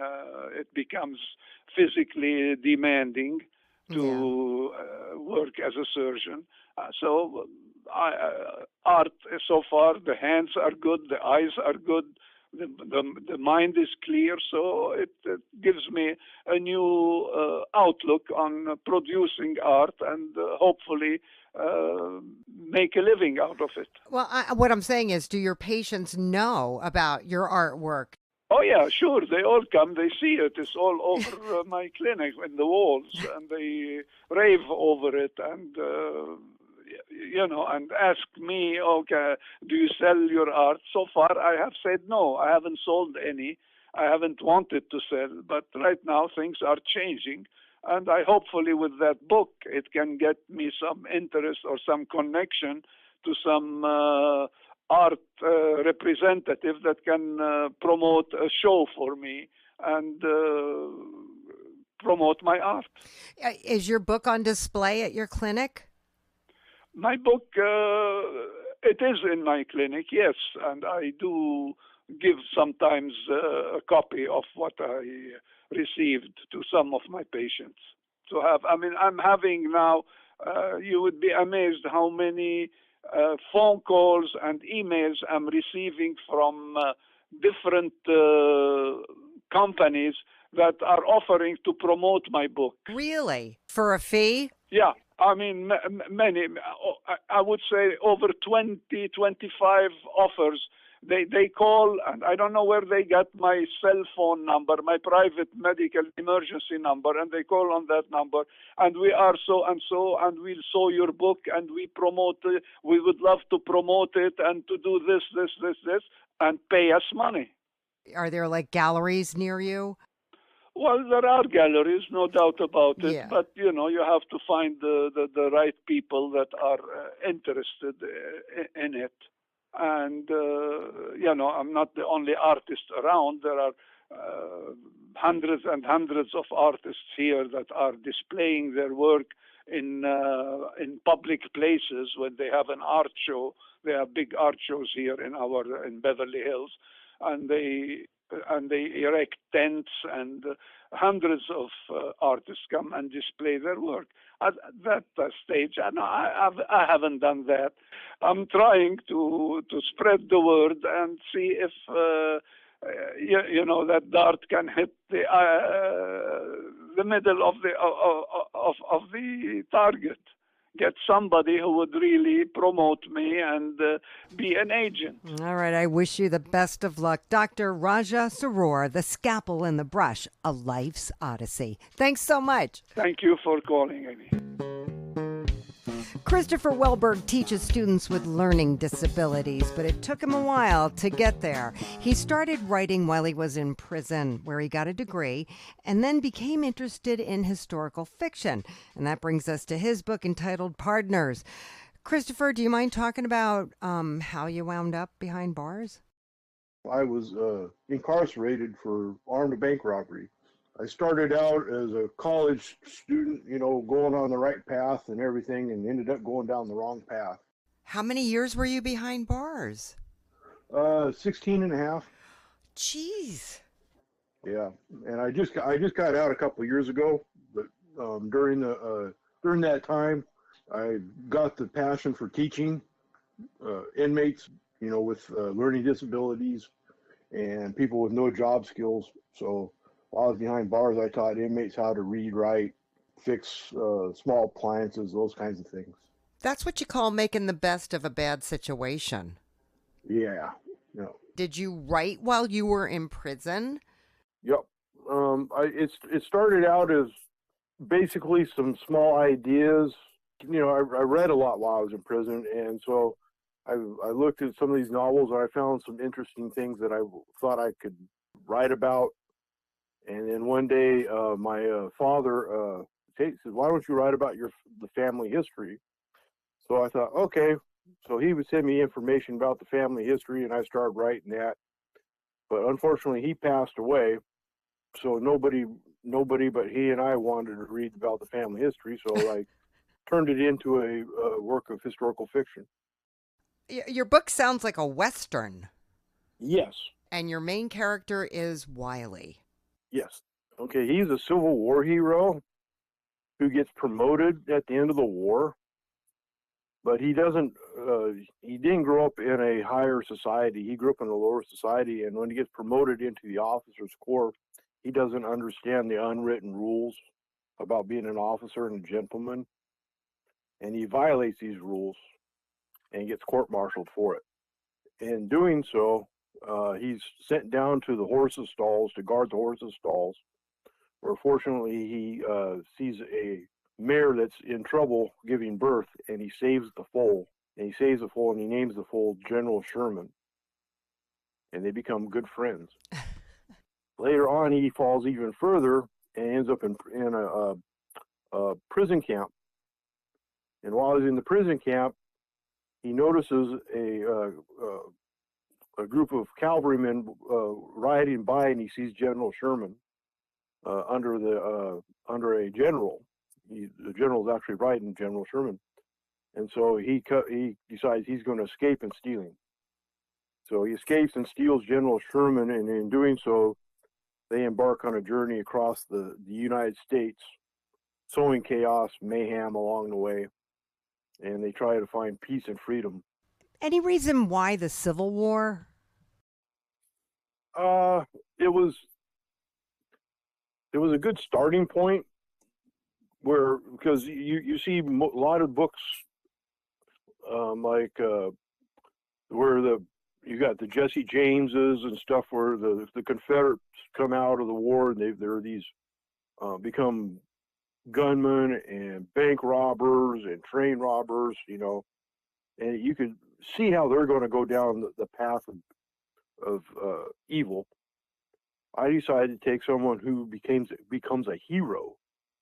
it becomes physically demanding to work as a surgeon. So art, so far, the hands are good, the eyes are good, the mind is clear, so it gives me a new outlook on producing art and hopefully make a living out of it. Well, what I'm saying is, do your patients know about your artwork? Oh, yeah, sure. They all come. They see it. It's all over my clinic in the walls, and they rave over it and and ask me, okay, do you sell your art? So far, I have said no. I haven't sold any. I haven't wanted to sell. But right now, things are changing. And I hopefully with that book, it can get me some interest or some connection to some art representative that can promote a show for me and promote my art. Is your book on display at your clinic? My book, it is in my clinic, yes, and I do give sometimes a copy of what I received to some of my patients. I'm having now, you would be amazed how many phone calls and emails I'm receiving from different companies that are offering to promote my book. Really? For a fee? Yeah. I mean, many, I would say over 20, 25 offers. They call, and I don't know where they got my cell phone number, my private medical emergency number, and they call on that number, and we are so and so, and we'll show your book, and we promote it. We would love to promote it and to do this, and pay us money. Are there like galleries near you? Well, there are galleries, no doubt about it. Yeah. But, you have to find the right people that are interested in it. And, I'm not the only artist around. There are hundreds and hundreds of artists here that are displaying their work in public places when they have an art show. They have big art shows here in Beverly Hills. And they erect tents, and hundreds of artists come and display their work. At that stage, and I haven't done that. I'm trying to spread the word and see if that dart can hit the middle of the target. Get somebody who would really promote me and be an agent. All right. I wish you the best of luck. Dr. Raja Srour, The Scalpel and the Brush, A Life's Odyssey. Thanks so much. Thank you for calling, Amy. Christopher Weilburg teaches students with learning disabilities, but it took him a while to get there. He started writing while he was in prison, where he got a degree, and then became interested in historical fiction. And that brings us to his book entitled Partners. Christopher, do you mind talking about how you wound up behind bars? I was incarcerated for armed bank robbery. I started out as a college student, going on the right path and everything, and ended up going down the wrong path. How many years were you behind bars? 16 and a half. Jeez. Yeah, and I just got out a couple of years ago, but during that time, I got the passion for teaching inmates, with learning disabilities and people with no job skills. So while I was behind bars, I taught inmates how to read, write, fix small appliances, those kinds of things. That's what you call making the best of a bad situation. Yeah. Did you write while you were in prison? Yep. It started out as basically some small ideas. I read a lot while I was in prison, and so I looked at some of these novels, and I found some interesting things that I thought I could write about. And then one day, my father said, "Why don't you write about the family history?" So I thought, okay. So he would send me information about the family history, and I started writing that. But unfortunately, he passed away, so nobody but he and I wanted to read about the family history. So I turned it into a work of historical fiction. Your book sounds like a Western. Yes. And your main character is Wiley. Yes. Okay, he's a Civil War hero who gets promoted at the end of the war, but he didn't grow up in a higher society. He grew up in a lower society, and when he gets promoted into the officers' corps, he doesn't understand the unwritten rules about being an officer and a gentleman, and he violates these rules and gets court-martialed for it. In doing so, he's sent down to the horses' stalls to guard the horses' stalls, where fortunately he sees a mare that's in trouble giving birth, and he saves the foal. And he saves the foal, and he names the foal General Sherman. And they become good friends. Later on, he falls even further and ends up in a prison camp. And while he's in the prison camp, he notices a group of cavalrymen riding by, and he sees General Sherman under a general. The general is actually riding General Sherman, and so he decides he's going to escape and steal him. So he escapes and steals General Sherman, and in doing so, they embark on a journey across the United States, sowing chaos, mayhem along the way, and they try to find peace and freedom. Any reason why the Civil War? It was a good starting point, because you see a lot of books where you got the Jesse Jameses and stuff, where the Confederates come out of the war, and they're these become gunmen and bank robbers and train robbers, and you could see how they're going to go down the path of evil. I decided to take someone who becomes a hero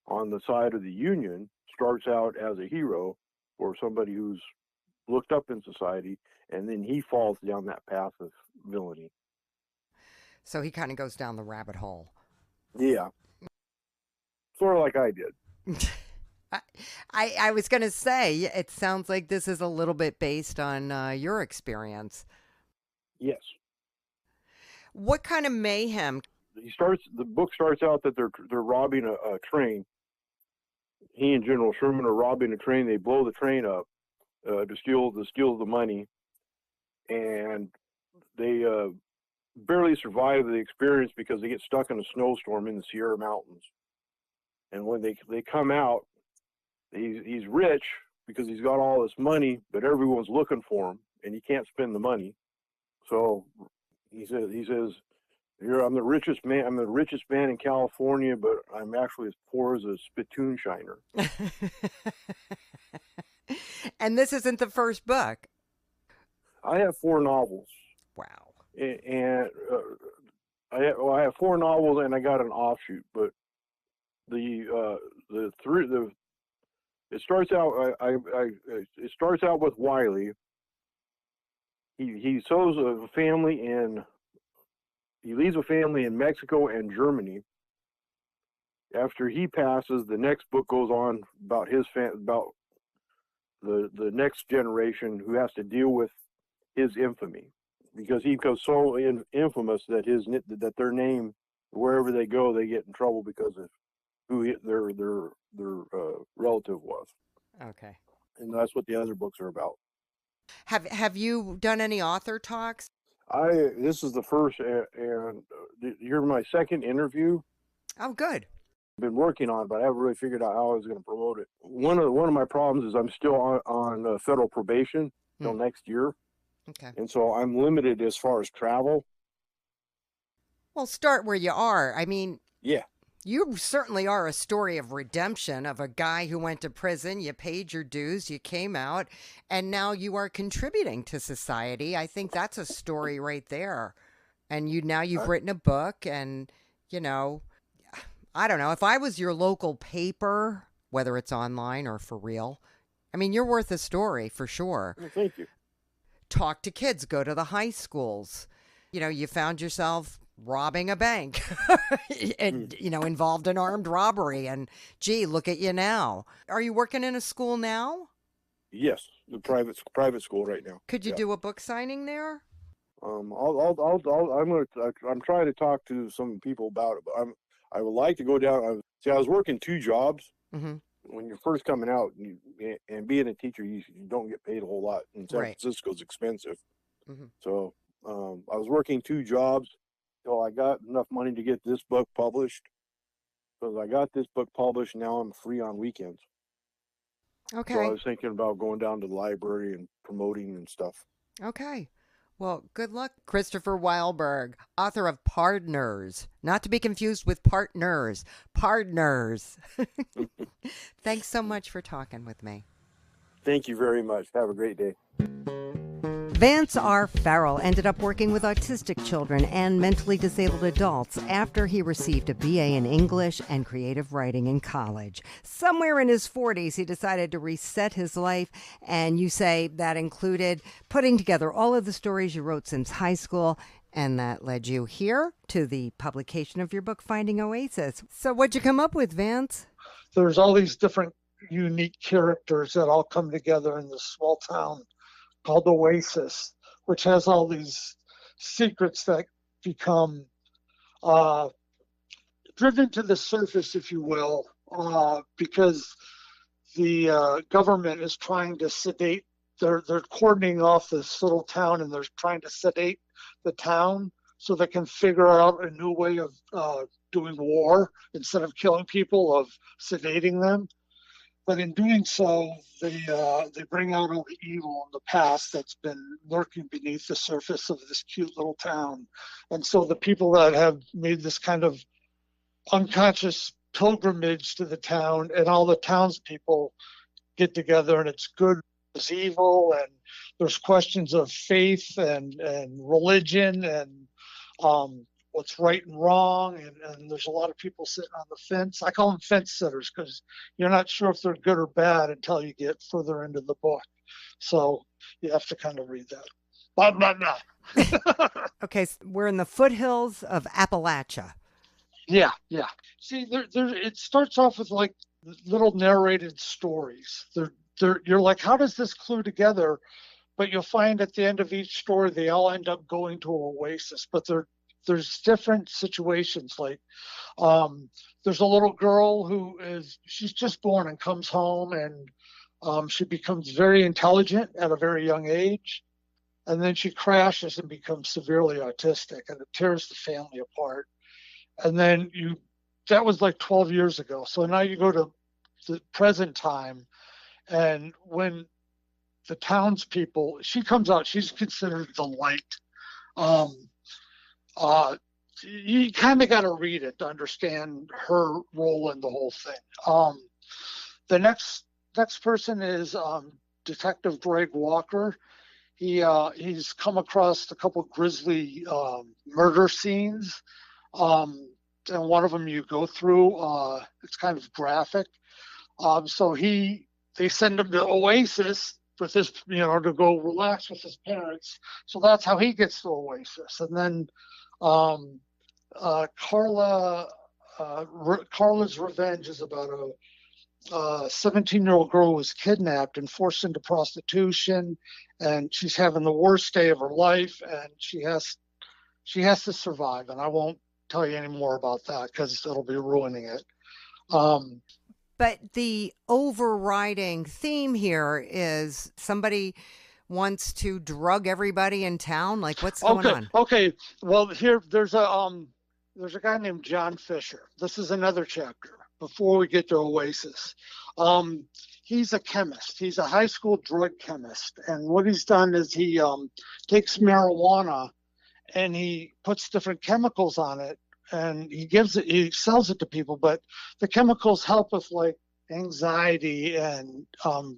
on the side of the Union, starts out as a hero, or somebody who's looked up in society, and then he falls down that path of villainy. So he kind of goes down the rabbit hole. Yeah. Sort of like I did. I was going to say, it sounds like this is a little bit based on your experience. Yes. What kind of mayhem? The book starts out that they're robbing a train. He and General Sherman are robbing a train. They blow the train up to steal the money, and they barely survive the experience because they get stuck in a snowstorm in the Sierra Mountains. And when they come out, he's rich because he's got all this money, but everyone's looking for him, and he can't spend the money. So he says, "Here, I'm the richest man. I'm the richest man in California, but I'm actually as poor as a spittoon shiner." And this isn't the first book. I have 4 novels. Wow. And I have 4 novels, and I got an offshoot. But it starts out. It starts out with Wiley. He leaves a family in Mexico and Germany. After he passes, the next book goes on about about the next generation who has to deal with his infamy, because he becomes so infamous that their name, wherever they go, they get in trouble because of who their relative was. Okay. And that's what the other books are about. Have you done any author talks? This is the first, and you're my second interview. Oh, good. I've been working on it, but I haven't really figured out how I was going to promote it. One of my problems is I'm still on federal probation till next year. Okay. And so I'm limited as far as travel. Well, start where you are. I mean, yeah, you certainly are a story of redemption of a guy who went to prison. You paid your dues, you came out, and now you are contributing to society. I think that's a story right there. And you've written a book, and, you know, I don't know. If I was your local paper, whether it's online or for real, I mean, you're worth a story for sure. Well, thank you. Talk to kids, go to the high schools. You know, you found yourself robbing a bank and, you know, involved in armed robbery. And gee, look at you now. Are you working in a school now? Yes, the private school right now. Could you do a book signing there? I'm trying to talk to some people about it, but I would like to go down. I was working 2 jobs. Mm-hmm. When you're first coming out and being a teacher, you don't get paid a whole lot. And San Francisco's expensive. Mm-hmm. So I was working 2 jobs till I got enough money to get this book published. So I got this book published. Now I'm free on weekends. Okay. So I was thinking about going down to the library and promoting and stuff. Okay. Well, good luck, Christopher Weilburg, author of Pardners, not to be confused with Partners. Pardners. Thanks so much for talking with me. Thank you very much. Have a great day. Vance R. Farrell ended up working with autistic children and mentally disabled adults after he received a BA in English and creative writing in college. Somewhere in his 40s, he decided to reset his life, and you say that included putting together all of the stories you wrote since high school, and that led you here to the publication of your book, Finding Oasis. So what'd you come up with, Vance? There's all these different unique characters that all come together in this small town called Oasis, which has all these secrets that become driven to the surface, if you will, because the government is trying to sedate. They're cordoning off this little town, and they're trying to sedate the town so they can figure out a new way of doing war instead of killing people, of sedating them. But in doing so, they bring out all the evil in the past that's been lurking beneath the surface of this cute little town. And so the people that have made this kind of unconscious pilgrimage to the town, and all the townspeople get together, and it's good, it's evil, and there's questions of faith and religion and what's right and wrong, and there's a lot of people sitting on the fence. I call them fence sitters because you're not sure if they're good or bad until you get further into the book. So you have to kind of read that. Blah, blah, blah. Okay, so we're in the foothills of Appalachia. Yeah. See, it starts off with like little narrated stories. You're like, how does this clue together? But you'll find at the end of each story, they all end up going to an oasis, but there's different situations. Like there's a little girl she's just born and comes home, and she becomes very intelligent at a very young age. And then she crashes and becomes severely autistic, and it tears the family apart. And then that was like 12 years ago. So now you go to the present time, and when the townspeople, she comes out, she's considered the light. You kind of got to read it to understand her role in the whole thing. The next person is Detective Greg Walker. He's come across a couple grisly murder scenes, and one of them you go through. It's kind of graphic. So they send him to Oasis with his, to go relax with his parents. So that's how he gets to Oasis. And then Carla's Revenge is about a 17-year-old girl who was kidnapped and forced into prostitution, and she's having the worst day of her life, and she has to survive. And I won't tell you any more about that because it'll be ruining it. But the overriding theme here is somebody wants to drug everybody in town. Like, what's going on? Okay. Well, here there's a guy named John Fisher. This is another chapter before we get to Oasis. He's a chemist. He's a high school drug chemist, and what he's done is he takes marijuana and he puts different chemicals on it, and he sells it to people. But the chemicals help with like anxiety and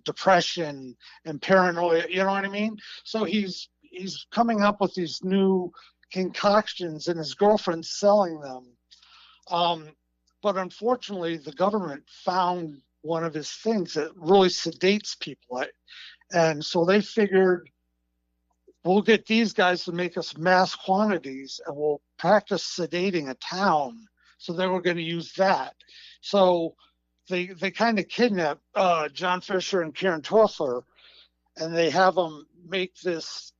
depression and paranoia. You know what I mean? So he's coming up with these new concoctions, and his girlfriend's selling them. But unfortunately, the government found one of his things that really sedates people. And so they figured, we'll get these guys to make us mass quantities and we'll practice sedating a town. So they were going to use that. So they kind of kidnap John Fisher and Karen Toffler, and they have them make this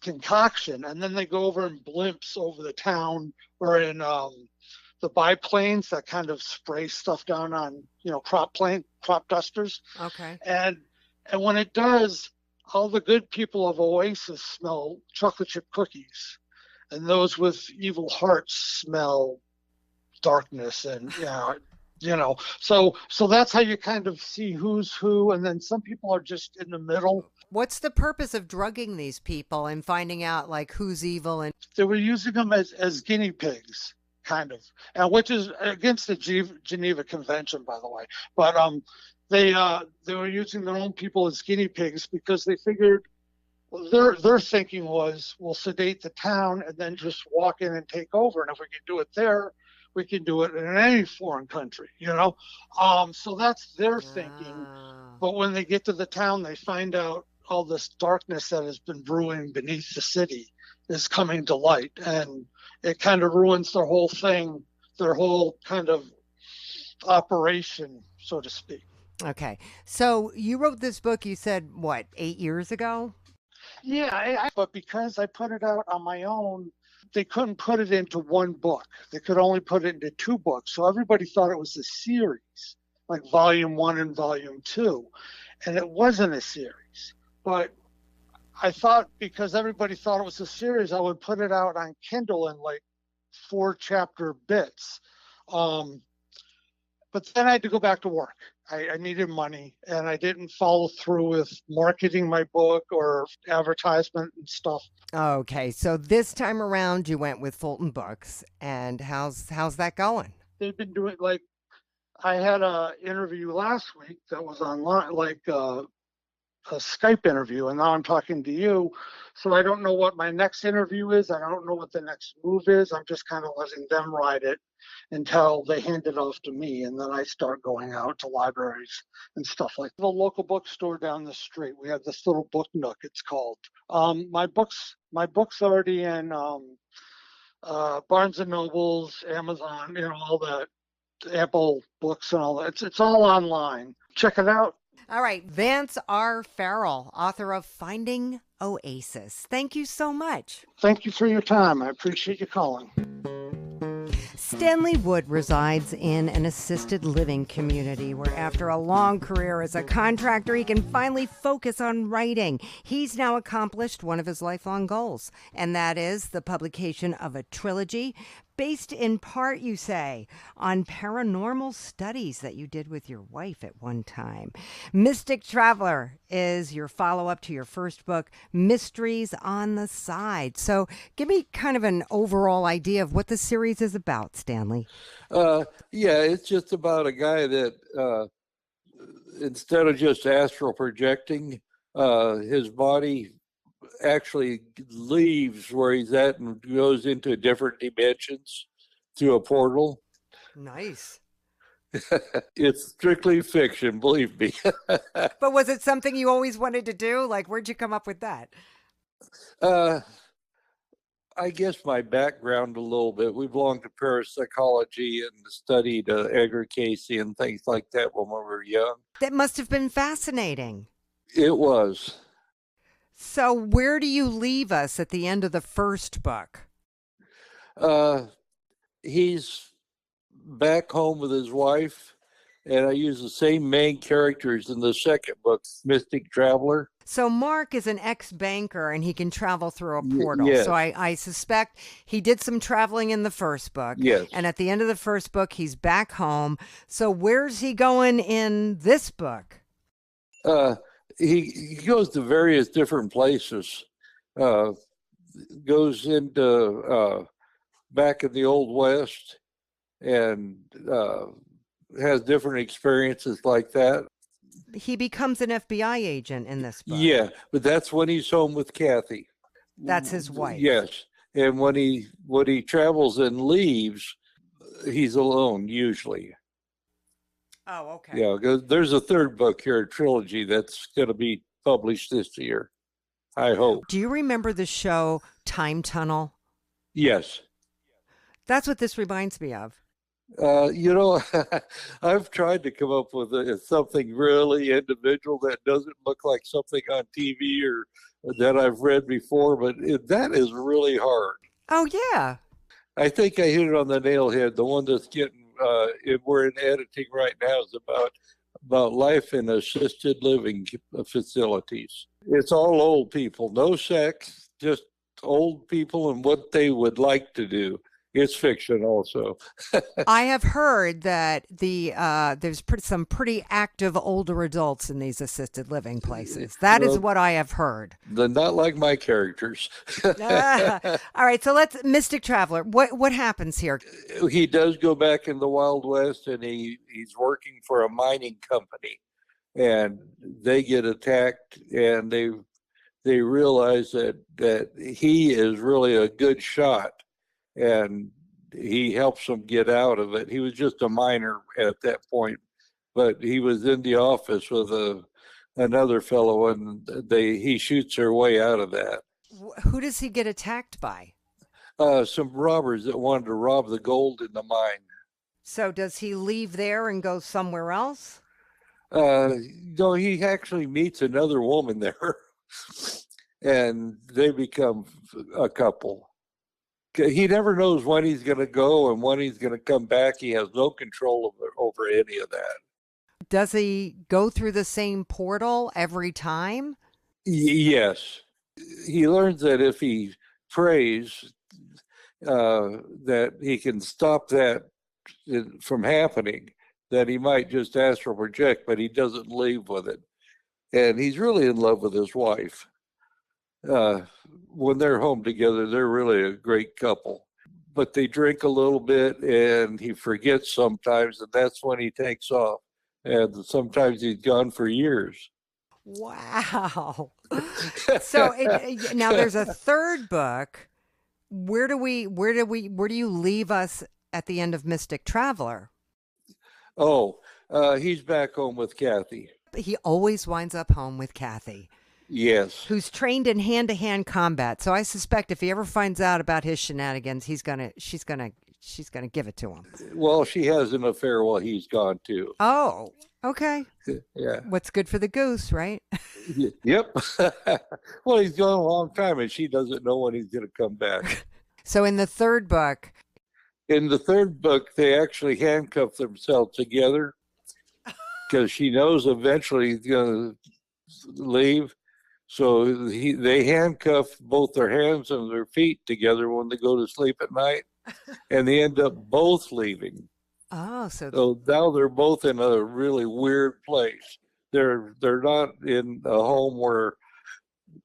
concoction, and then they go over in blimps over the town, or in the biplanes that kind of spray stuff down on crop dusters. Okay. And when it does, all the good people of Oasis smell chocolate chip cookies, and those with evil hearts smell darkness. And so that's how you kind of see who's who, and then some people are just in the middle. What's the purpose of drugging these people and finding out like who's evil? And they were using them as guinea pigs, kind of, and which is against the Geneva Convention, by the way. But they were using their own people as guinea pigs because they figured their thinking was, we'll sedate the town and then just walk in and take over, and if we can do it there, we can do it in any foreign country, so that's their thinking. But when they get to the town, they find out all this darkness that has been brewing beneath the city is coming to light, and it kind of ruins their whole thing, their whole kind of operation, so to speak. Okay. So you wrote this book, you said, 8 years ago? Yeah, but because I put it out on my own, they couldn't put it into one book. They could only put it into 2 books. So everybody thought it was a series, like volume 1 and volume 2. And it wasn't a series. But I thought, because everybody thought it was a series, I would put it out on Kindle in like 4-chapter bits. But then I had to go back to work. I needed money, and I didn't follow through with marketing my book or advertisement and stuff. Okay, so this time around you went with Fulton Books, and how's that going? They've been doing, like, I had an interview last week that was online, like a Skype interview, and now I'm talking to you. So I don't know what my next interview is. I don't know what the next move is. I'm just kind of letting them ride it until they hand it off to me, and then I start going out to libraries and stuff like that. The local bookstore down the street, we have this little book nook, it's called. My book's already in Barnes and Nobles, Amazon, all the Apple books and all that. It's all online. Check it out. All right, Vance R. Farrell, author of Finding Oasis. Thank you so much. Thank you for your time. I appreciate you calling. Stanley Wood resides in an assisted living community where, after a long career as a contractor, he can finally focus on writing. He's now accomplished one of his lifelong goals, and that is the publication of a trilogy based in part, you say, on paranormal studies that you did with your wife at one time. Mystic Traveler is your follow-up to your first book, Mysteries on the Side. So give me kind of an overall idea of what the series is about, Stanley. Yeah, it's just about a guy that instead of just astral projecting, his body actually leaves where he's at and goes into different dimensions through a portal. Nice. It's strictly fiction, believe me. But was it something you always wanted to do? Like, where'd you come up with that? I guess my background a little bit. We belonged to parapsychology and studied Edgar Kasey and things like that when we were young. That must have been fascinating. It was. So where do you leave us at the end of the first book? He's back home with his wife, and I use the same main characters in the second book, Mystic Traveler. So Mark is an ex-banker, and he can travel through a portal. Yes. So I suspect he did some traveling in the first book. Yes. And at the end of the first book, he's back home. So where's he going in this book? He goes to various different places. Goes into back in the Old West and has different experiences like that. He becomes an FBI agent in this book. Yeah, but that's when he's home with Kathy. That's his wife. Yes, and when he travels and leaves, he's alone usually. Oh, okay. Yeah, 'cause there's a third book here, a trilogy that's going to be published this year. I hope. Do you remember the show Time Tunnel? Yes. That's what this reminds me of. I've tried to come up with something really individual that doesn't look like something on TV or that I've read before, but that is really hard. Oh, yeah. I think I hit it on the nail head. The one that's getting, we're in editing right now is about life in assisted living facilities. It's all old people, no sex, just old people and what they would like to do. It's fiction also. I have heard that there's some pretty active older adults in these assisted living places. That is what I have heard. They're not like my characters. All right, so Mystic Traveler. What happens here? He does go back in the Wild West, and he's working for a mining company, and they get attacked, and they realize that he is really a good shot. And he helps them get out of it. He was just a miner at that point, but he was in the office with another fellow, and he shoots their way out of that. Who does he get attacked by? Some robbers that wanted to rob the gold in the mine. So does he leave there and go somewhere else? No, he actually meets another woman there, and they become a couple. He never knows when he's going to go and when he's going to come back. He has no control over any of that. Does he go through the same portal every time? Yes. He learns that if he prays, that he can stop that from happening, that he might just astral project, but he doesn't leave with it. And he's really in love with his wife. When they're home together, they're really a great couple. But they drink a little bit, and he forgets sometimes, and that's when he takes off. And sometimes he's gone for years. Wow. So now there's a third book. Where do you leave us at the end of Mystic Traveler? Oh, he's back home with Kathy. He always winds up home with Kathy. Yes. Who's trained in hand-to-hand combat. So I suspect if he ever finds out about his shenanigans, she's gonna give it to him. Well, she has an affair while he's gone too. Oh, okay. Yeah. What's good for the goose, right? Yep. Well, he's gone a long time, and she doesn't know when he's going to come back. So in the third book. They actually handcuff themselves together because she knows eventually he's going to leave. So they handcuff both their hands and their feet together when they go to sleep at night, and they end up both leaving. Oh, so now they're both in a really weird place. They're not in a home or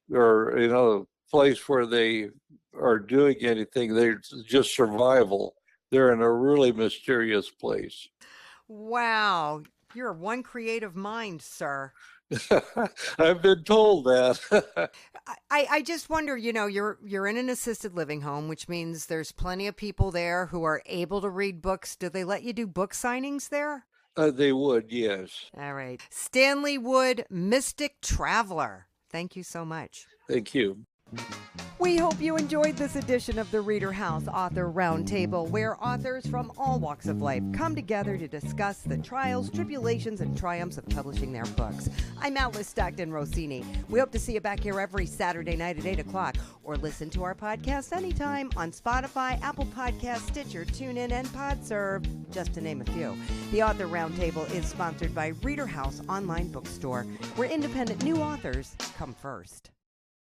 in a place where they are doing anything. They're just survival. They're in a really mysterious place. Wow, you're one creative mind, sir. I've been told that. I just wonder, you're in an assisted living home, which means there's plenty of people there who are able to read books. Do they let you do book signings there? They would, yes. All right. Stanley Wood, Mystic Traveler. Thank you so much. Thank you. We hope you enjoyed this edition of the ReaderHouse Author Roundtable, where authors from all walks of life come together to discuss the trials, tribulations, and triumphs of publishing their books. I'm Alice Stockton Rossini. We hope to see you back here every Saturday night at 8 o'clock, or listen to our podcast anytime on Spotify, Apple Podcasts, Stitcher, TuneIn, and PodServe, just to name a few. The Author Roundtable is sponsored by ReaderHouse Online Bookstore, where independent new authors come first.